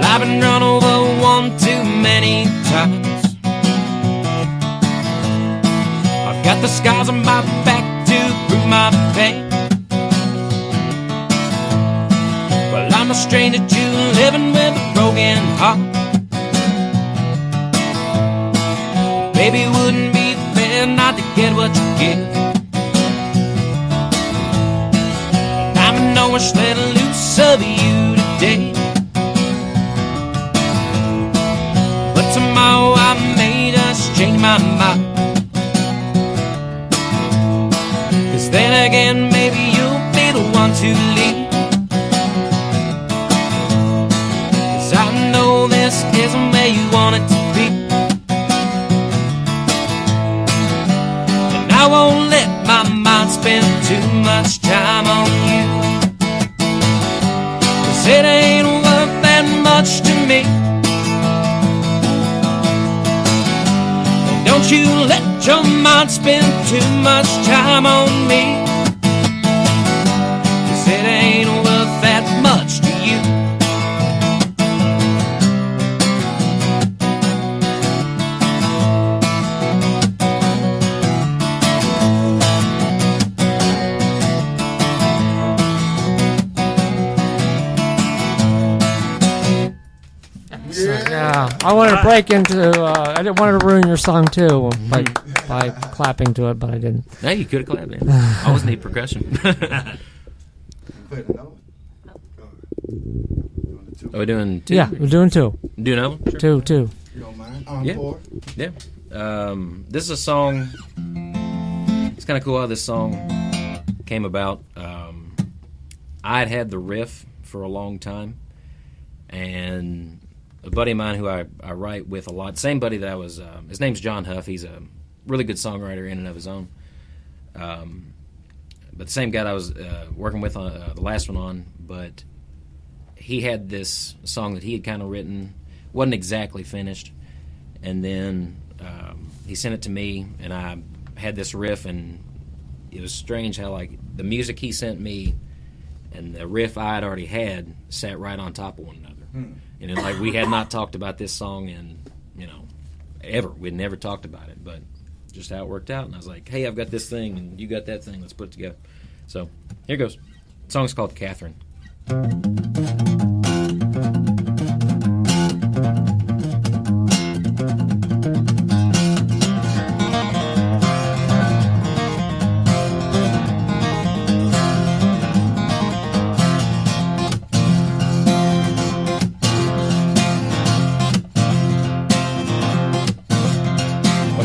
I've been run over one too many times. I've got the scars on my back to prove my pain. Well, I'm a stranger to living with a broken heart. Baby, wouldn't be fair not to get what you give. And I'm an orange let loose of you today. Tomorrow I made us change my mind. 'Cause then again, maybe you'll be the one to leave. 'Cause I know this isn't where you want it to be. And I won't let my mind spend too much time on you. 'Cause it ain't worth that much to me. Don't you let your mind spend too much time on me, 'cause it ain't worth that much to you. Yeah, I wanted to break into. I didn't want to ruin your song too by clapping to it, but I didn't. No, you could have clapped, man. I always need percussion. Are we doing 2? Yeah, we're doing 2. Do another one? Sure. 2. You don't mind? Encore? Yeah. This is a song. It's kind of cool how this song came about. I had the riff for a long time, and a buddy of mine who I write with a lot, same buddy that I was, his name's John Huff. He's a really good songwriter in and of his own. but the same guy that I was working with on the last one on, but he had this song that he had kind of written, wasn't exactly finished, and then he sent it to me, and I had this riff, and it was strange how like the music he sent me and the riff I had already had sat right on top of one another. And it, like we had not talked about this song in, ever. We'd never talked about it, but just how it worked out. And I was like, hey, I've got this thing, and you got that thing. Let's put it together. So here goes. The song's called Catherine.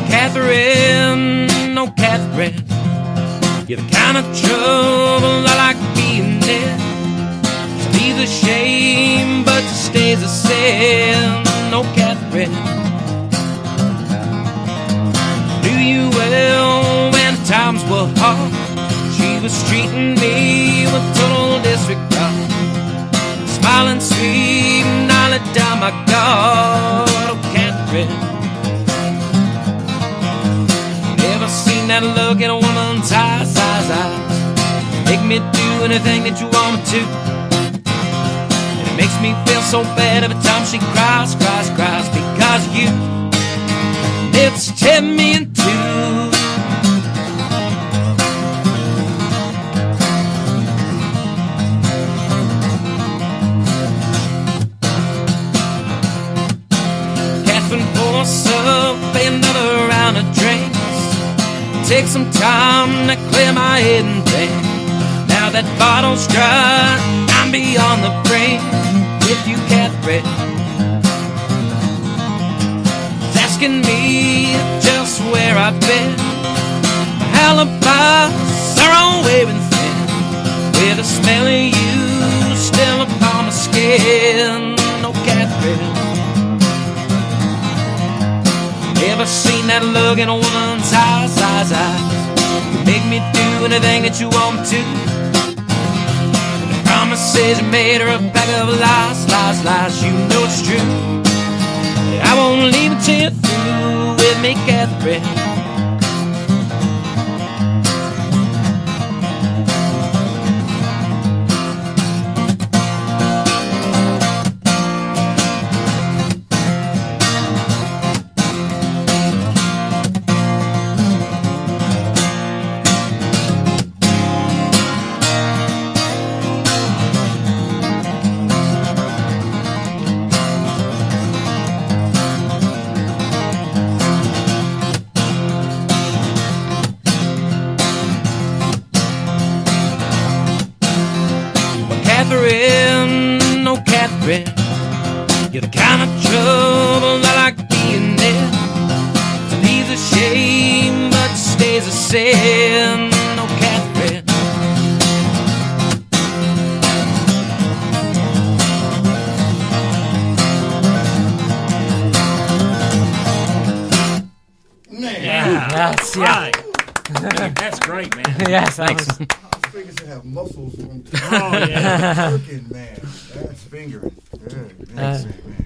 Catherine, oh Catherine, you're the kind of trouble I like being in. She leaves a shame, but she stays a sin. Oh Catherine, knew you well when the times were hard. She was treating me with total disregard, smiling sweet, and I let down my guard. Oh Catherine, seen that look in a woman's eyes, make me do anything that you want me to. And it makes me feel so bad every time she cries, because you never tear me in two. Catherine pours up another round of drinks. Take some time to clear my head and think. Now that bottle's dry, I'm beyond the brink with you, Catherine. Asking me just where I've been. My alibis are all waving thin, with the smell of you still upon my skin. Oh, Catherine, ever seen that look in a woman's eyes? Make me do anything that you want me to. And the promises you made are a bag of lies. You know it's true. I won't leave it till you're through with me, Catherine. Catherine, oh Catherine, you're the kind of trouble I like being in. To leave a shame, but stays a sin. Oh Catherine, Yes, right. That's great, man. Yes, Thanks. Fingers that have muscles. Oh yeah. Working, man. That's fingering. Man.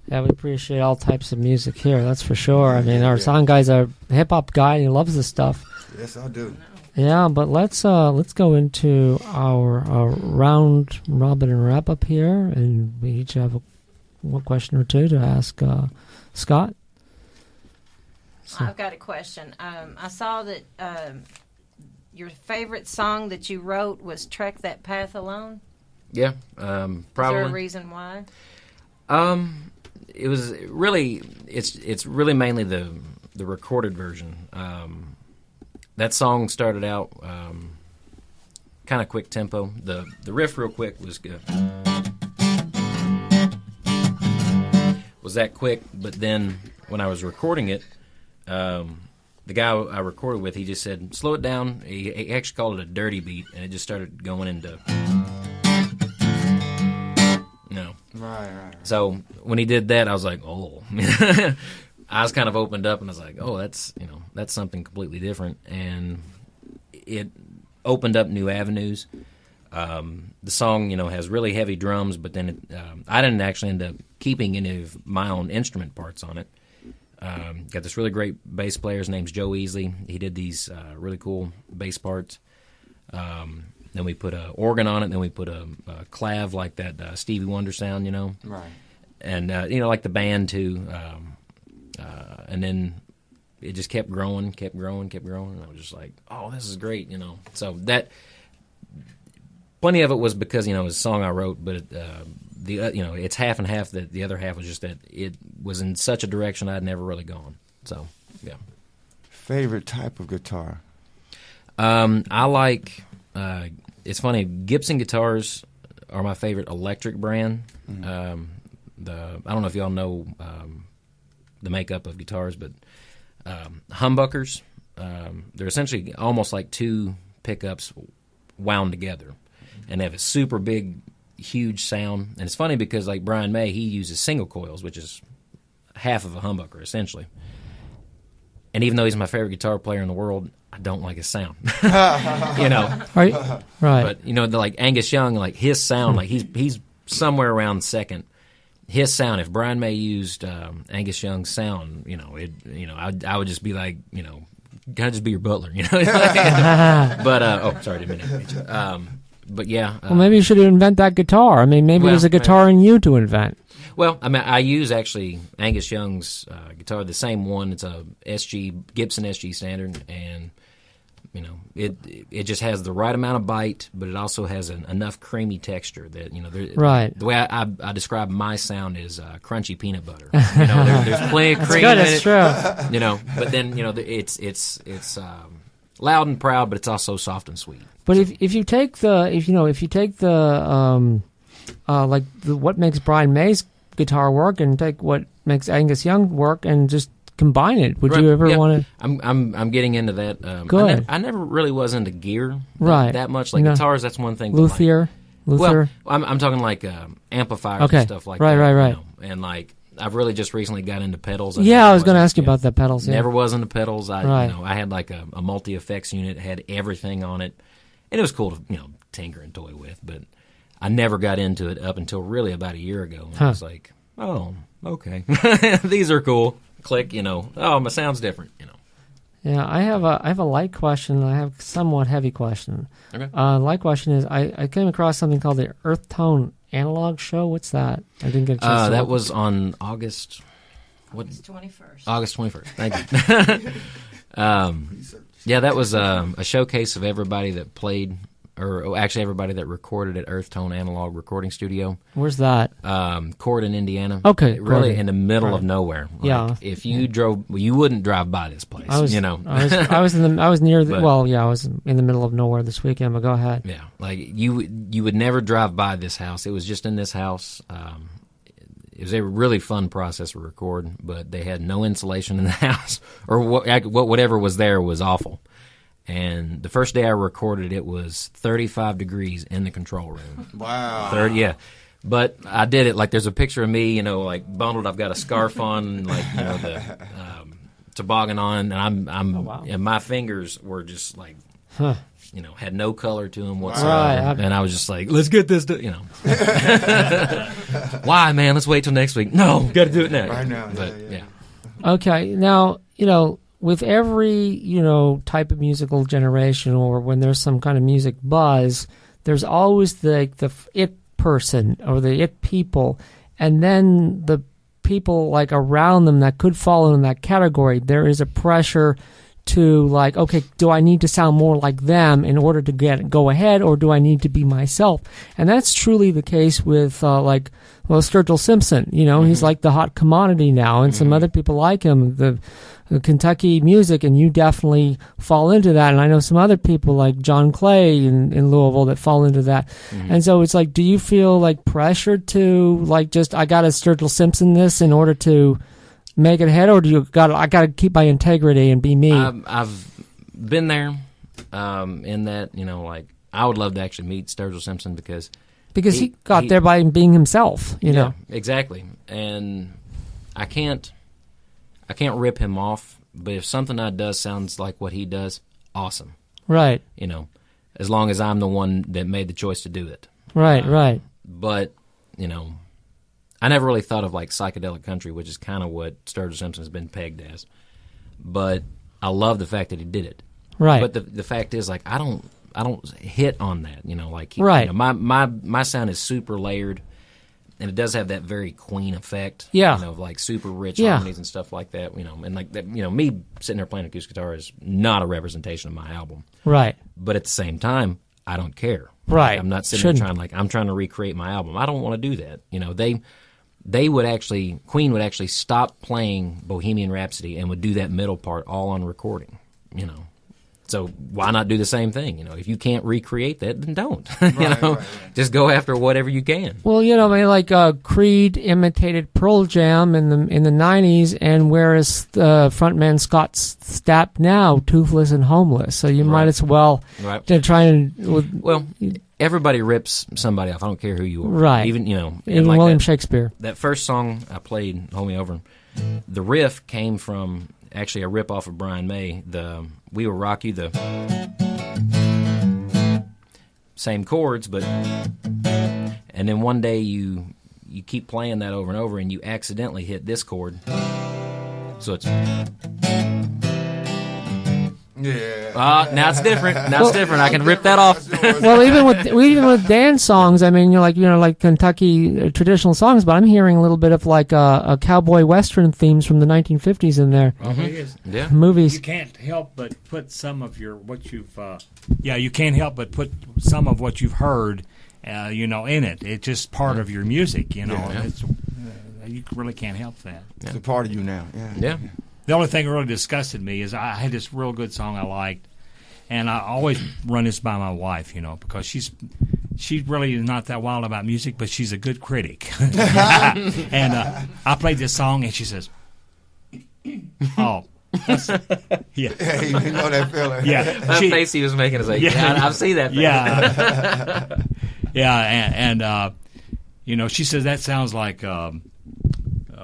Yeah, we appreciate all types of music here. That's for sure. I mean, our sound guy's a hip hop guy. And he loves this stuff. Yes, I do. Yeah, but let's go into our round robin and wrap up here, and we each have one question or two to ask Scott. So. I've got a question. I saw that your favorite song that you wrote was "Trek That Path Alone." Yeah, probably. Is there a reason why? It was really it's really mainly the recorded version. That song started out kind of quick tempo. The riff, real quick, was good. Was that quick? But then when I was recording it, the guy I recorded with, he just said, slow it down. He actually called it a dirty beat, and it just started going into, Right. So when he did that, I was like, oh. I was kind of opened up, and I was like, oh, that's something completely different. And opened up new avenues. The song, has really heavy drums, but then I didn't actually end up keeping any of my own instrument parts on it. Got this really great bass player. His name's Joe Easley. He did these really cool bass parts. Then we put an organ on it. Then we put a clav like that Stevie Wonder sound, Right. And, like the band, too. And then it just kept growing. And I was just like, oh, this is great, So that... Plenty of it was because, it was a song I wrote, but it's half and half. That the other half was just that it was in such a direction I'd never really gone. So, yeah. Favorite type of guitar? I like. It's funny. Gibson guitars are my favorite electric brand. Mm-hmm. I don't know if y'all know the makeup of guitars, but humbuckers. They're essentially almost like two pickups wound together. And they have a super big, huge sound. And it's funny because, like Brian May, he uses single coils, which is half of a humbucker, essentially. And even though he's my favorite guitar player in the world, I don't like his sound. Right. But, like Angus Young, like his sound, like he's somewhere around second. His sound, if Brian May used Angus Young's sound, I would just be like, can I just be your butler, But, sorry, didn't mean to hit you. But yeah. Well, maybe you should invent that guitar. I mean, maybe there's a guitar in you to invent. Well, I mean, I use actually Angus Young's guitar, the same one. It's a Gibson SG Standard, and it just has the right amount of bite, but it also has enough creamy texture that right. The way I describe my sound is crunchy peanut butter. There's plenty of cream. That's good. It's true. But then it's loud and proud, but it's also soft and sweet. But if you take what makes Brian May's guitar work and take what makes Angus Young work and just combine it, would you ever want to? I'm getting into that. Good. I never really was into gear that much. Like guitars, that's one thing. Luthier. Well, I'm talking like amplifiers and stuff like that. Right. And like I've really just recently got into pedals. I was going to ask you about the pedals. Yeah. Never was into pedals. I had like a multi effects unit, had everything on it. And it was cool to, tinker and toy with, but I never got into it up until really about a year ago. I was like, oh, okay. These are cool. Click, oh, my sound's different, Yeah, I have a light question and I have a somewhat heavy question. Okay. Light question is, I came across something called the Earth Tone Analog Show. What's that? I didn't get a chance to that was on August 21st. August 21st. Thank you. Yeah, that was a showcase of everybody that played, or actually everybody that recorded at Earth Tone Analog Recording Studio. Where's that? Corydon, Indiana. Okay, really in the middle of nowhere. Like, if you drove, you wouldn't drive by this place. I was near I was in the middle of nowhere this weekend. But go ahead. Yeah, like you would never drive by this house. It was just in this house. It was a really fun process to record, but they had no insulation in the house, or whatever was there was awful. And the first day I recorded, it was 35 degrees in the control room. Wow. But I did it. Like, there's a picture of me, like bundled. I've got a scarf on, like the toboggan on, and and my fingers were just like. Had no color to them whatsoever. Right. And I was just like, let's get this done, Why, man? Let's wait till next week. No, got to do it now. Right now. But, yeah. Okay. Now, with every, type of musical generation, or when there's some kind of music buzz, there's always the it person or the it people, and then the people like around them that could fall in that category. There is a pressure to like, okay, do I need to sound more like them in order to go ahead, or do I need to be myself? And that's truly the case with Sturgill Simpson. He's like the hot commodity now, and some other people like him, the Kentucky music, and you definitely fall into that. And I know some other people like John Clay in Louisville that fall into that. And so it's like, do you feel like pressured to like just I got to Sturgill Simpson this in order to make it ahead, or I got to keep my integrity and be me? I've been there in that, like I would love to actually meet Sturgill Simpson because he got there by being himself, Yeah, exactly. And I can't rip him off, but if something I does sounds like what he does, awesome. Right. as long as I'm the one that made the choice to do it. Right, right. But, you know, I never really thought of like psychedelic country, which is kind of what Sturgill Simpson has been pegged as. But I love the fact that he did it. Right. But the fact is, like, I don't hit on that. You know, like, right. You know, my sound is super layered, and it does have that very Queen effect. Yeah. You know, of like super rich harmonies and stuff like that. You know, and like that. You know, me sitting there playing acoustic guitar is not a representation of my album. Right. But at the same time, I don't care. Right. Like, I'm not sitting there I'm trying to recreate my album. I don't want to do that. You know, Queen would actually stop playing Bohemian Rhapsody and would do that middle part all on recording, you know. So why not do the same thing? You know, if you can't recreate that, then don't. Just go after whatever you can. Well, you know, I mean, like Creed imitated Pearl Jam in the 90s, and whereas frontman Scott Stapp now toothless and homeless, so you might as well try and. Well, everybody rips somebody off. I don't care who you are. Right. Even you know, even like William Shakespeare. That first song I played, "Hold Me Over," the riff came from actually a rip off of Brian May. The "We Will Rock You," the same chords, but and then one day you keep playing that over and over, and you accidentally hit this chord, so it's. Yeah. Now it's different. Now it's different. I can rip that off. Well, even with dance songs, I mean, like Kentucky traditional songs, but I'm hearing a little bit of like a cowboy western themes from the 1950s in there. Yeah. Movies. You can't help but put some of you can't help but put some of what you've heard, you know, in it. It's just part of your music, you know. Yeah. It's, you really can't help that. It's a part of you now. Yeah. The only thing that really disgusted me is I had this real good song I liked, and I always run this by my wife, you know, because she really is not that wild about music, but she's a good critic. And I played this song, and she says, "Oh, yeah, you know that feeling." Yeah, that face he was making is like, I've seen that. Yeah, you know, she says that sounds like.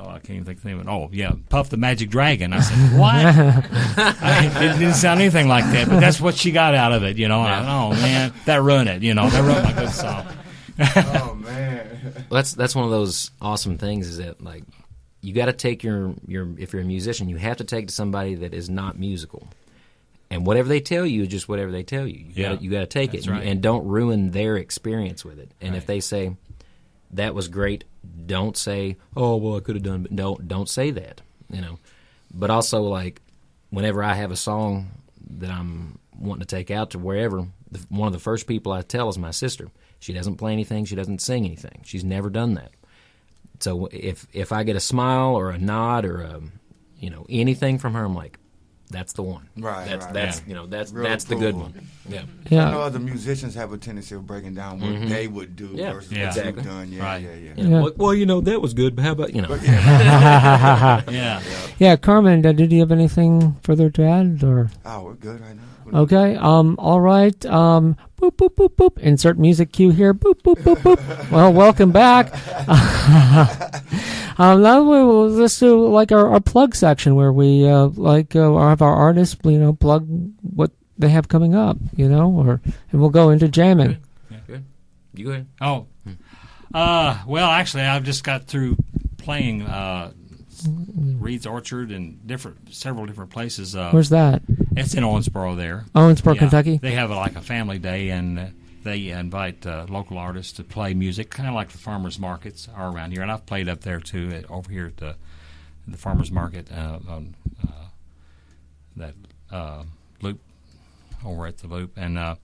I can't even think of the name of it. Oh, yeah, Puff the Magic Dragon. I said, what? It didn't sound anything like that, but that's what she got out of it, you know. Oh, man, that ruined it, you know. That ruined my good song. Oh, man. Well, that's one of those awesome things is that, like, you got to take your if you're a musician, you have to take to somebody that is not musical. And whatever they tell you is just whatever they tell you. You got to take it and don't ruin their experience with it. And if they say, that was great, don't say, oh, well, I could have done, but don't say that, you know. But also, like, whenever I have a song that I'm wanting to take out to wherever, one of the first people I tell is my sister. She doesn't play anything. She doesn't sing anything. She's never done that. So if I get a smile or a nod or anything from her, I'm like, that's the one. That's you know that's the good one. Yeah. I know other musicians have a tendency of breaking down what they would do versus what you've done. Well, you know, that was good, but how about, you know? Yeah, Carmen, did you have anything further to add, or? Oh, we're good right now. Okay. All right. Boop boop boop boop. Insert music cue here. Boop boop boop boop. Well, welcome back. Now we'll just do like our plug section where we have our artists, you know, plug what they have coming up, you know, and we'll go into jamming. Good. You go ahead. Oh, well, actually, I've just got through playing Reed's Orchard and several different places. Where's that? It's in Owensboro there. Owensboro, Kentucky. They have like a family day, and they invite local artists to play music, kind of like the farmers markets are around here. And I've played up there too, over here at the farmers market on that loop over at the loop. And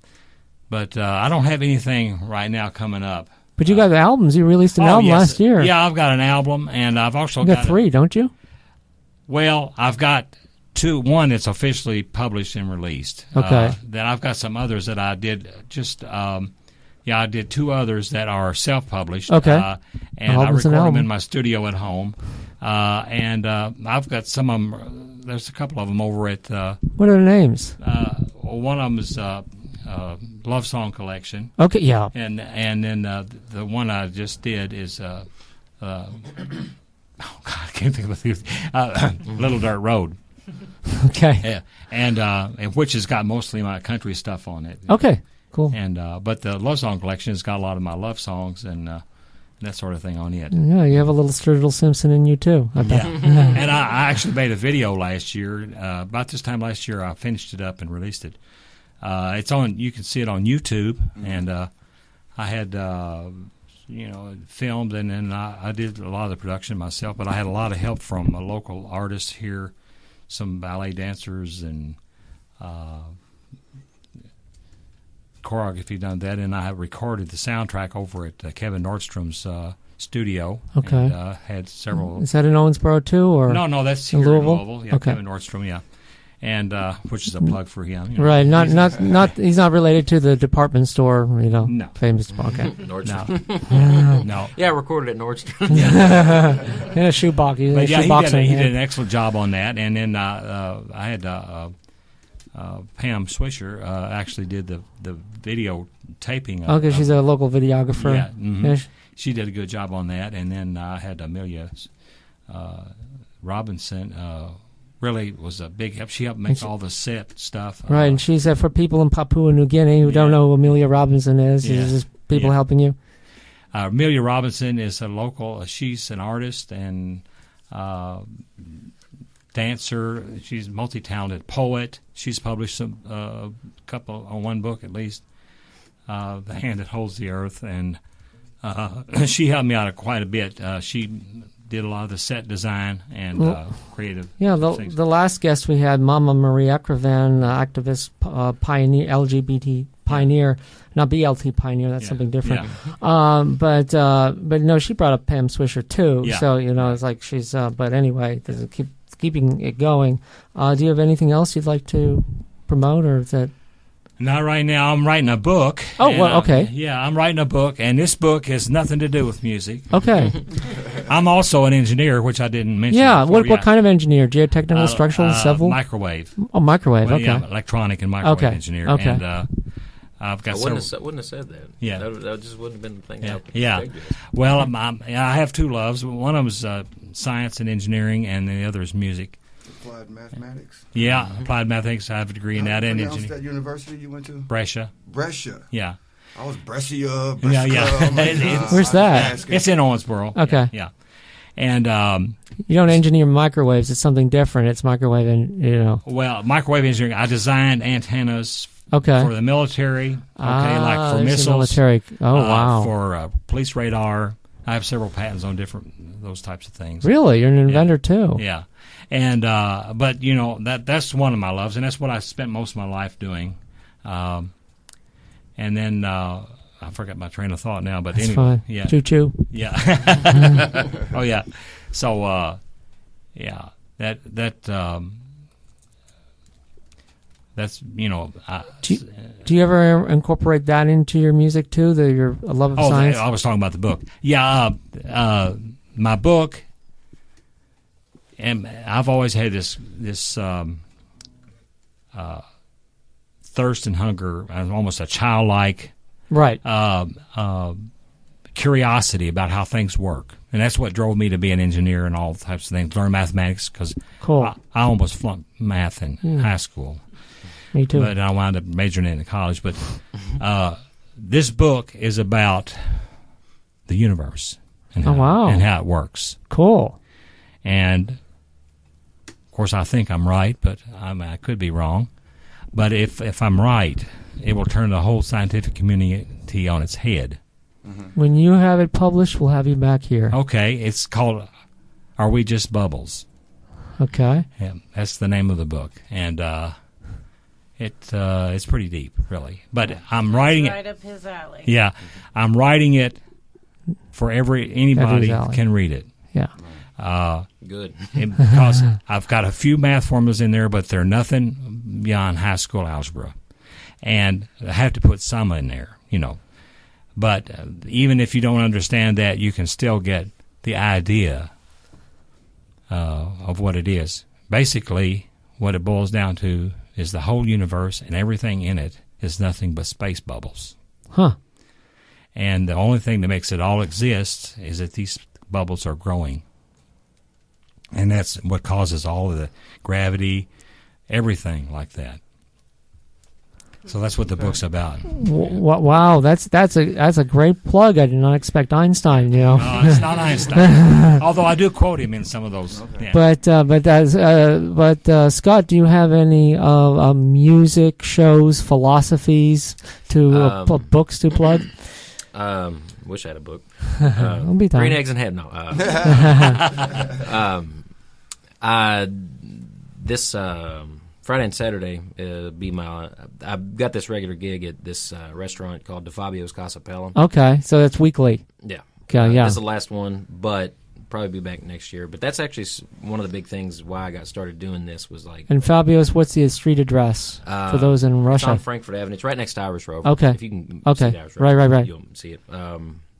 but I don't have anything right now coming up. But you got albums. You released an album last year. Yeah, I've got an album, and I've also got three, don't you? Well, I've got two. One that's officially published and released. Okay. Then I've got some others that I did just. I did two others that are self-published. Okay. And I record them in my studio at home. And I've got some of them. There's a couple of them over at. What are the names? One of them is. Love Song Collection. Okay, yeah. And then the one I just did is oh God, I can't think of the Little Dirt Road. Okay. Yeah, and which has got mostly my country stuff on it. Okay. Cool. And but the love song collection has got a lot of my love songs and that sort of thing on it. Yeah, you have a little Sturgill Simpson in you too. I bet. Yeah. And I actually made a video last year. About this time last year, I finished it up and released it. It's on. You can see it on YouTube, and I had filmed, and then I did a lot of the production myself. But I had a lot of help from a local artist here, some ballet dancers, and choreography done that, and I recorded the soundtrack over at Kevin Nordstrom's studio. Okay. And, had several. Is that in Owensboro too, or No, that's in here Louisville? in Louisville. Yeah, Okay. Kevin Nordstrom. Yeah, and which is a plug for him. Right? Not. He's not related to the department store. No. Famous. Okay. Nordstrom. No. Yeah, I recorded at Nordstrom. In a shoebox. But yeah, shoebox he in did hand. an excellent job on that. And then I had Pam Swisher actually did the video taping. Okay, she's a local videographer. Yeah, mhm. Yeah, she did a good job on that. And then I had Amelia Robinson. Really was a big help. She helped make all the set stuff. Right, and she said for people in Papua New Guinea who don't know who Amelia Robinson is, Yeah. is this people helping you? Amelia Robinson is a local. She's an artist and dancer. She's a multi-talented poet. She's published a couple on one book at least, "The Hand That Holds the Earth," and she helped me out quite a bit. She did a lot of the set design and creative. Yeah, things. the last guest we had, Mama Marie Ekrevan, activist, pioneer, LGBT pioneer, not BLT pioneer. That's something different. Yeah. But no, she brought up Pam Swisher too. Yeah. So it's like she's. But anyway, keeping it going. Do you have anything else you'd like to promote, or is that? Not right now. I'm writing a book. Oh, and, well, okay. Yeah, I'm writing a book, and this book has nothing to do with music. Okay. I'm also an engineer, which I didn't mention. Yeah. before. What kind of engineer? Geotechnical, structural, civil? Microwave. Oh, microwave. Well, okay. yeah, electronic and microwave Okay. engineer. Okay. And I've got I several. wouldn't have said that. Yeah. That just wouldn't have been the thing. Yeah. Well, I have two loves. One of them is science and engineering, and the other is music. Applied mathematics. Yeah, applied mathematics. I have a degree in that and Pronounce engineering. that university you went to? Brescia. Brescia. Yeah. I was Brescia. Yeah, yeah. Oh my God. Where's that? It's in Owensboro. Okay. Yeah. And You don't engineer microwaves. It's something different. It's microwave, and well, microwave engineering. I designed antennas Okay. for the military. Okay, like for there's missiles. the military. Oh wow. For police radar. I have several patents on those types of things. Really, you're an inventor too. Yeah. And but that's one of my loves, and that's what I spent most of my life doing. And then I forgot my train of thought now, but That's anyway, fine. yeah, Choo choo. yeah. Oh yeah. So yeah, that's Do you ever incorporate that into your music too? Your love of science. I was talking about the book. Yeah, my book. And I've always had this thirst and hunger, almost a childlike Right. curiosity about how things work, and that's what drove me to be an engineer and all types of things. Learn mathematics because Cool. I almost flunked math in high school, Me too. but I wound up majoring in college. But this book is about the universe and Oh, wow. and how it works. Cool. And of course, I think I'm right, but I could be wrong. But if I'm right, it will turn the whole scientific community on its head. When you have it published, we'll have you back here. Okay, it's called "Are We Just Bubbles?" Okay. Yeah, that's the name of the book, and it's pretty deep, really. But I'm writing Right it. up his alley. Yeah, I'm writing it for anybody alley. can read it. Yeah. Good. Because I've got a few math formulas in there, but they're nothing beyond high school algebra, and I have to put some in there, But even if you don't understand that, you can still get the idea of what it is. Basically, what it boils down to is the whole universe and everything in it is nothing but space bubbles. Huh. And the only thing that makes it all exist is that these bubbles are growing. And that's what causes all of the gravity, everything like that. So that's what the book's about. Wow, that's a great plug. I did not expect Einstein. No, it's not Einstein. Although I do quote him in some of those. Okay. Yeah. But Scott, do you have any music shows, philosophies to books to plug? Wish I had a book. It'll be time. Green Eggs and Ham. No. This Friday and Saturday be my. I've got this regular gig at this restaurant called DeFabio's Casapella. Okay, so that's weekly. Yeah. Okay, yeah. This is the last one, but probably be back next year. But that's actually one of the big things why I got started doing this was like. And Fabio's, what's the street address for those in Russia? It's on Frankfurt Avenue. It's right next to Irish Rover. Okay. If you can see the Irish Rover, right. you'll see it.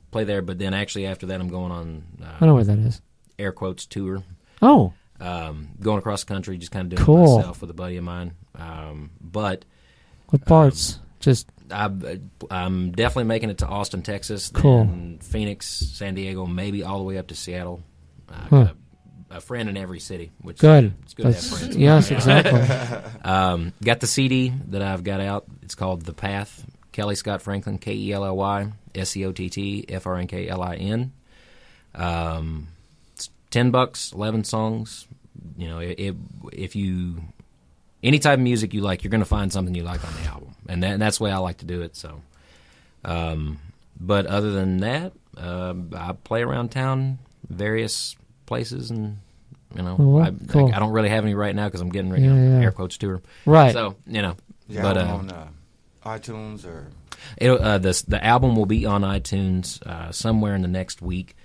Play there, but then actually after that, I'm going on. I know where that is. Air quotes tour. Oh. Going across the country, just kind of doing Cool. it myself with a buddy of mine. But what parts? Just I'm definitely making it to Austin, Texas, Cool. then Phoenix, San Diego, maybe all the way up to Seattle. Got a friend in every city, which good. it's good to have friends. Yes, exactly. Got the CD that I've got out. It's called The Path. Kelly Scott Franklin, KELLY SCOTT FRNKLIN. It's $10, 11 songs. You know, if you any type of music you like, you're going to find something you like on the album, and that's the way I like to do it. So, but other than that, I play around town, various places, and you know, cool. I don't really have any right now because I'm getting ready to air quotes tour. Right. So you know, Yeah, but on iTunes or the album will be on iTunes somewhere in the next week.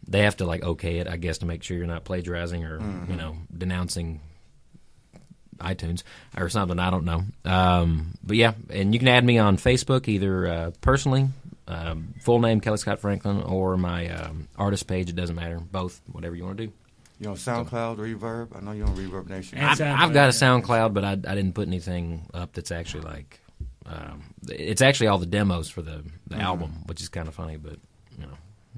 They have to like okay it, I guess, to make sure you're not plagiarizing or you know denouncing iTunes or something. I don't know. But yeah, and you can add me on Facebook either personally, full name Kelly Scott Franklin, or my artist page. It doesn't matter. Both, whatever you want to do. You on SoundCloud, Reverb? I know you're on Reverb Nation. I've got a SoundCloud, but I didn't put anything up that's actually like. It's actually all the demos for the album, which is kind of funny, but you know,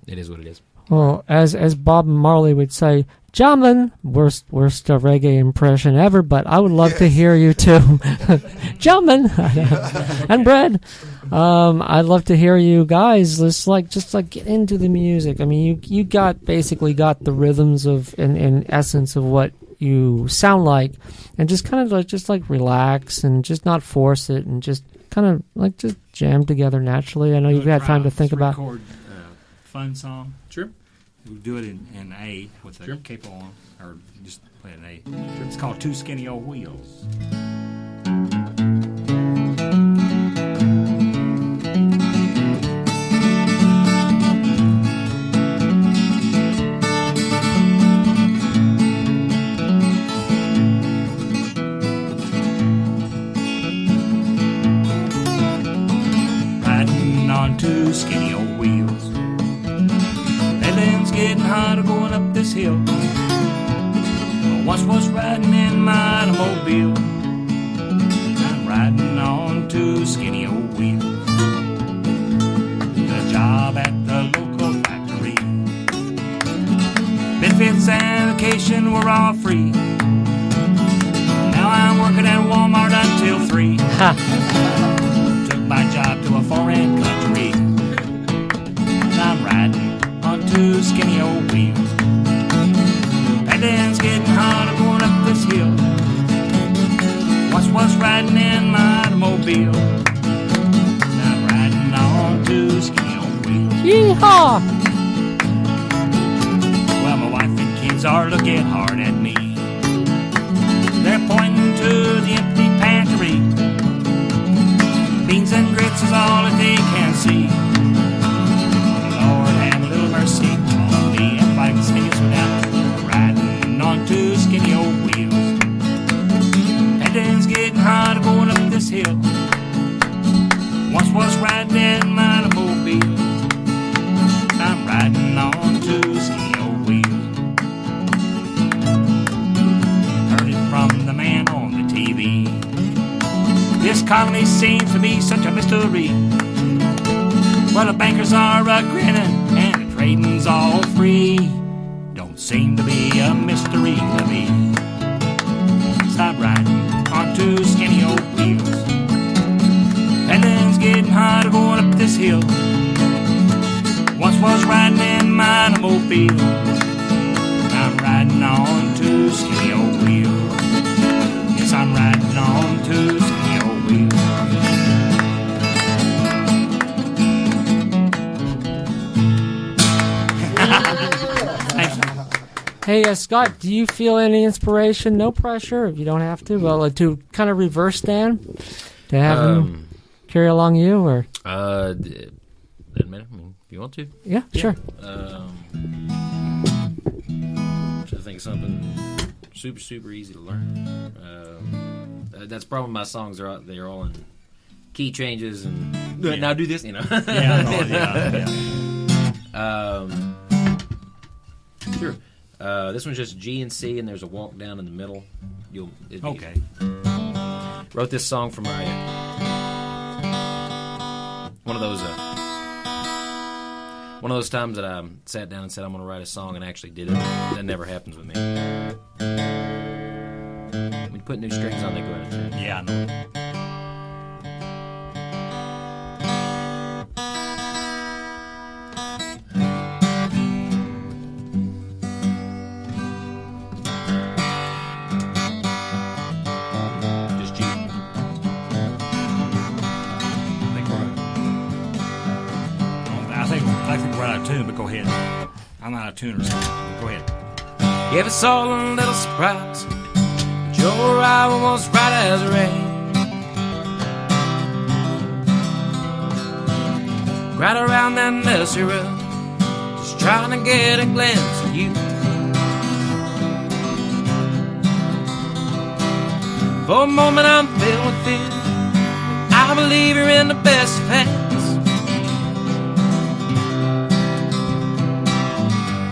it is what it is. Well, as Bob Marley would say, "Gentlemen, worst reggae impression ever," but I would love to hear you too, "Gentlemen," and Brad. I'd love to hear you guys. Let's just get into the music. I mean, you basically got the rhythms of in essence of what you sound like, and just kind of relax and just not force it, and just kind of just jam together naturally. I know you've had time to think about. Record fun song. Sure. We'll do it in A with a capo on, or just play an A. Sure. It's called Two Skinny Old Wheels. Riding on two skinny old wheels. Getting hotter going up this hill. I once was riding in my automobile. I'm riding on two skinny old wheels. The job at the local factory. Benefits and vacation were all free. Now I'm working at Walmart until 3. Took my job to a foreign country. And I'm riding two skinny old wheels. Pedaling's getting hotter going up this hill. Once was riding in my automobile. Now I'm riding on two skinny old wheels. Yeehaw! Well, my wife and kids are looking hard at me. They're pointing to the empty pantry. Beans and grits is all that they can see. Lord, have a little mercy on me. Everybody can sing this one out. Riding on two skinny old wheels. Pedaling's getting hotter going up this hill. Once was riding in my automobile. I'm riding on two skinny old wheels. Heard it from the man on the TV. This economy seems to be such a mystery. Well, the bankers are grinning and the trading's all free. Don't seem to be a mystery to me. Stop riding on two skinny old wheels. field. I'm riding on to skinny old wheel. Yes, I'm riding on to skinny old wheel. Hey, Scott, do you feel any inspiration? No pressure, if you don't have to. Well, to kind of reverse Dan, to have him carry along you, or Doesn't matter. I mean, if you want to. yeah, sure. Trying to think of something super easy to learn. That's probably my songs are out. They're all in key changes and now do this. Yeah. Sure. This one's just G and C, and there's a walk down in the middle. Okay. Wrote this song for my one of those times that I sat down and said I'm going to write a song and actually did it. That never happens with me. When you put new strings on, they go out of tune. Yeah, I know. Just G. I think we're out of tune, but go ahead. I'm out of tune or something. Go ahead. Give us all a little surprise. But your arrival was right as rain. Right around that nursery room, just trying to get a glimpse of you. For a moment I'm filled with fear. I believe you're in the best of hands.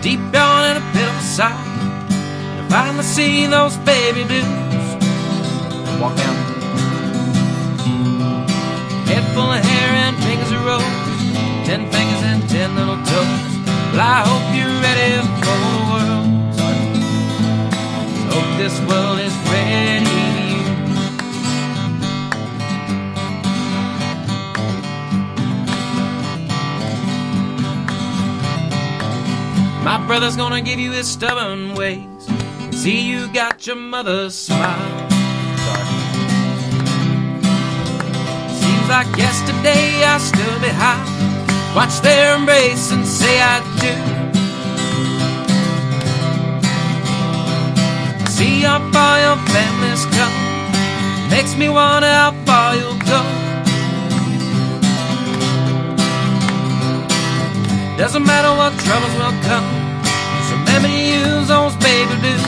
Deep down in a pitiful sigh, and I finally see those baby blues. Walk down. Head full of hair and fingers of rose, 10 fingers and 10 little toes. Well, I hope you're ready for the world. Hope this world is ready for you. My brother's gonna give you his stubborn ways. See, you got your mother's smile. Seems like yesterday I stood behind, watched their embrace and say I do. See how far your family's come, makes me wonder how far you'll go. Doesn't matter what troubles will come, so remember to use those baby blues.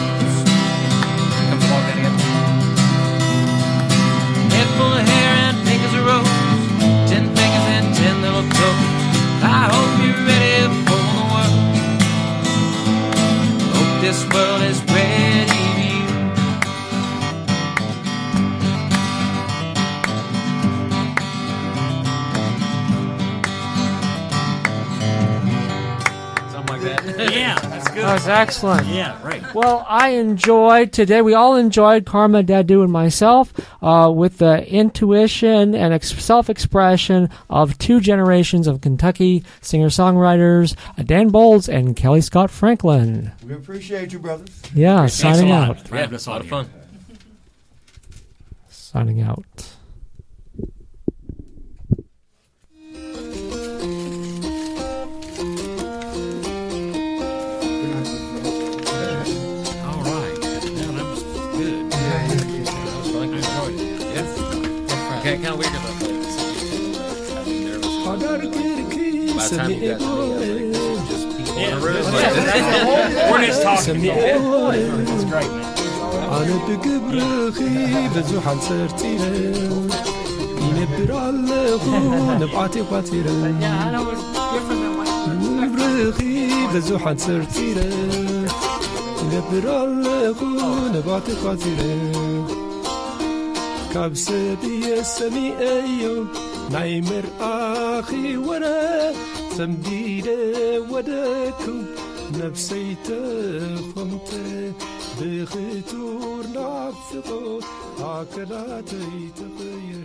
Come walk that again. Head full of hair and fingers of rose, 10 fingers and 10 little toes. I hope you're ready for the world. Hope this world is ready for you. Yeah, that's good. That was excellent. Yeah, right. Well, I enjoyed today. We all enjoyed, Karma, Dadu, and myself, with the intuition and self-expression of two generations of Kentucky singer-songwriters, Dan Bowlds and Kelly Scott Franklin. We appreciate you, brothers. Yeah, Thanks signing a lot out. for having us A lot on of here. fun. Signing out. All right. Yeah, that was good. That was fun. I enjoyed it. Yeah. Kind of weird about that. I've been nervous. By the time you got to me, I was like, this is just people in a room. We're just talking. It's great, man. أنا بقبرخي بزوحان سرتيرة ينبر الله نبعاتي قاتيرة بقبرخي بزوحان سرتيرة ينبر الله نبعاتي قاتيرة كابسة بي السمي أيوم نايمر آخي ورا سمديدة ودكو نفسي تخمتر بخطور نعفقه هكذا تغير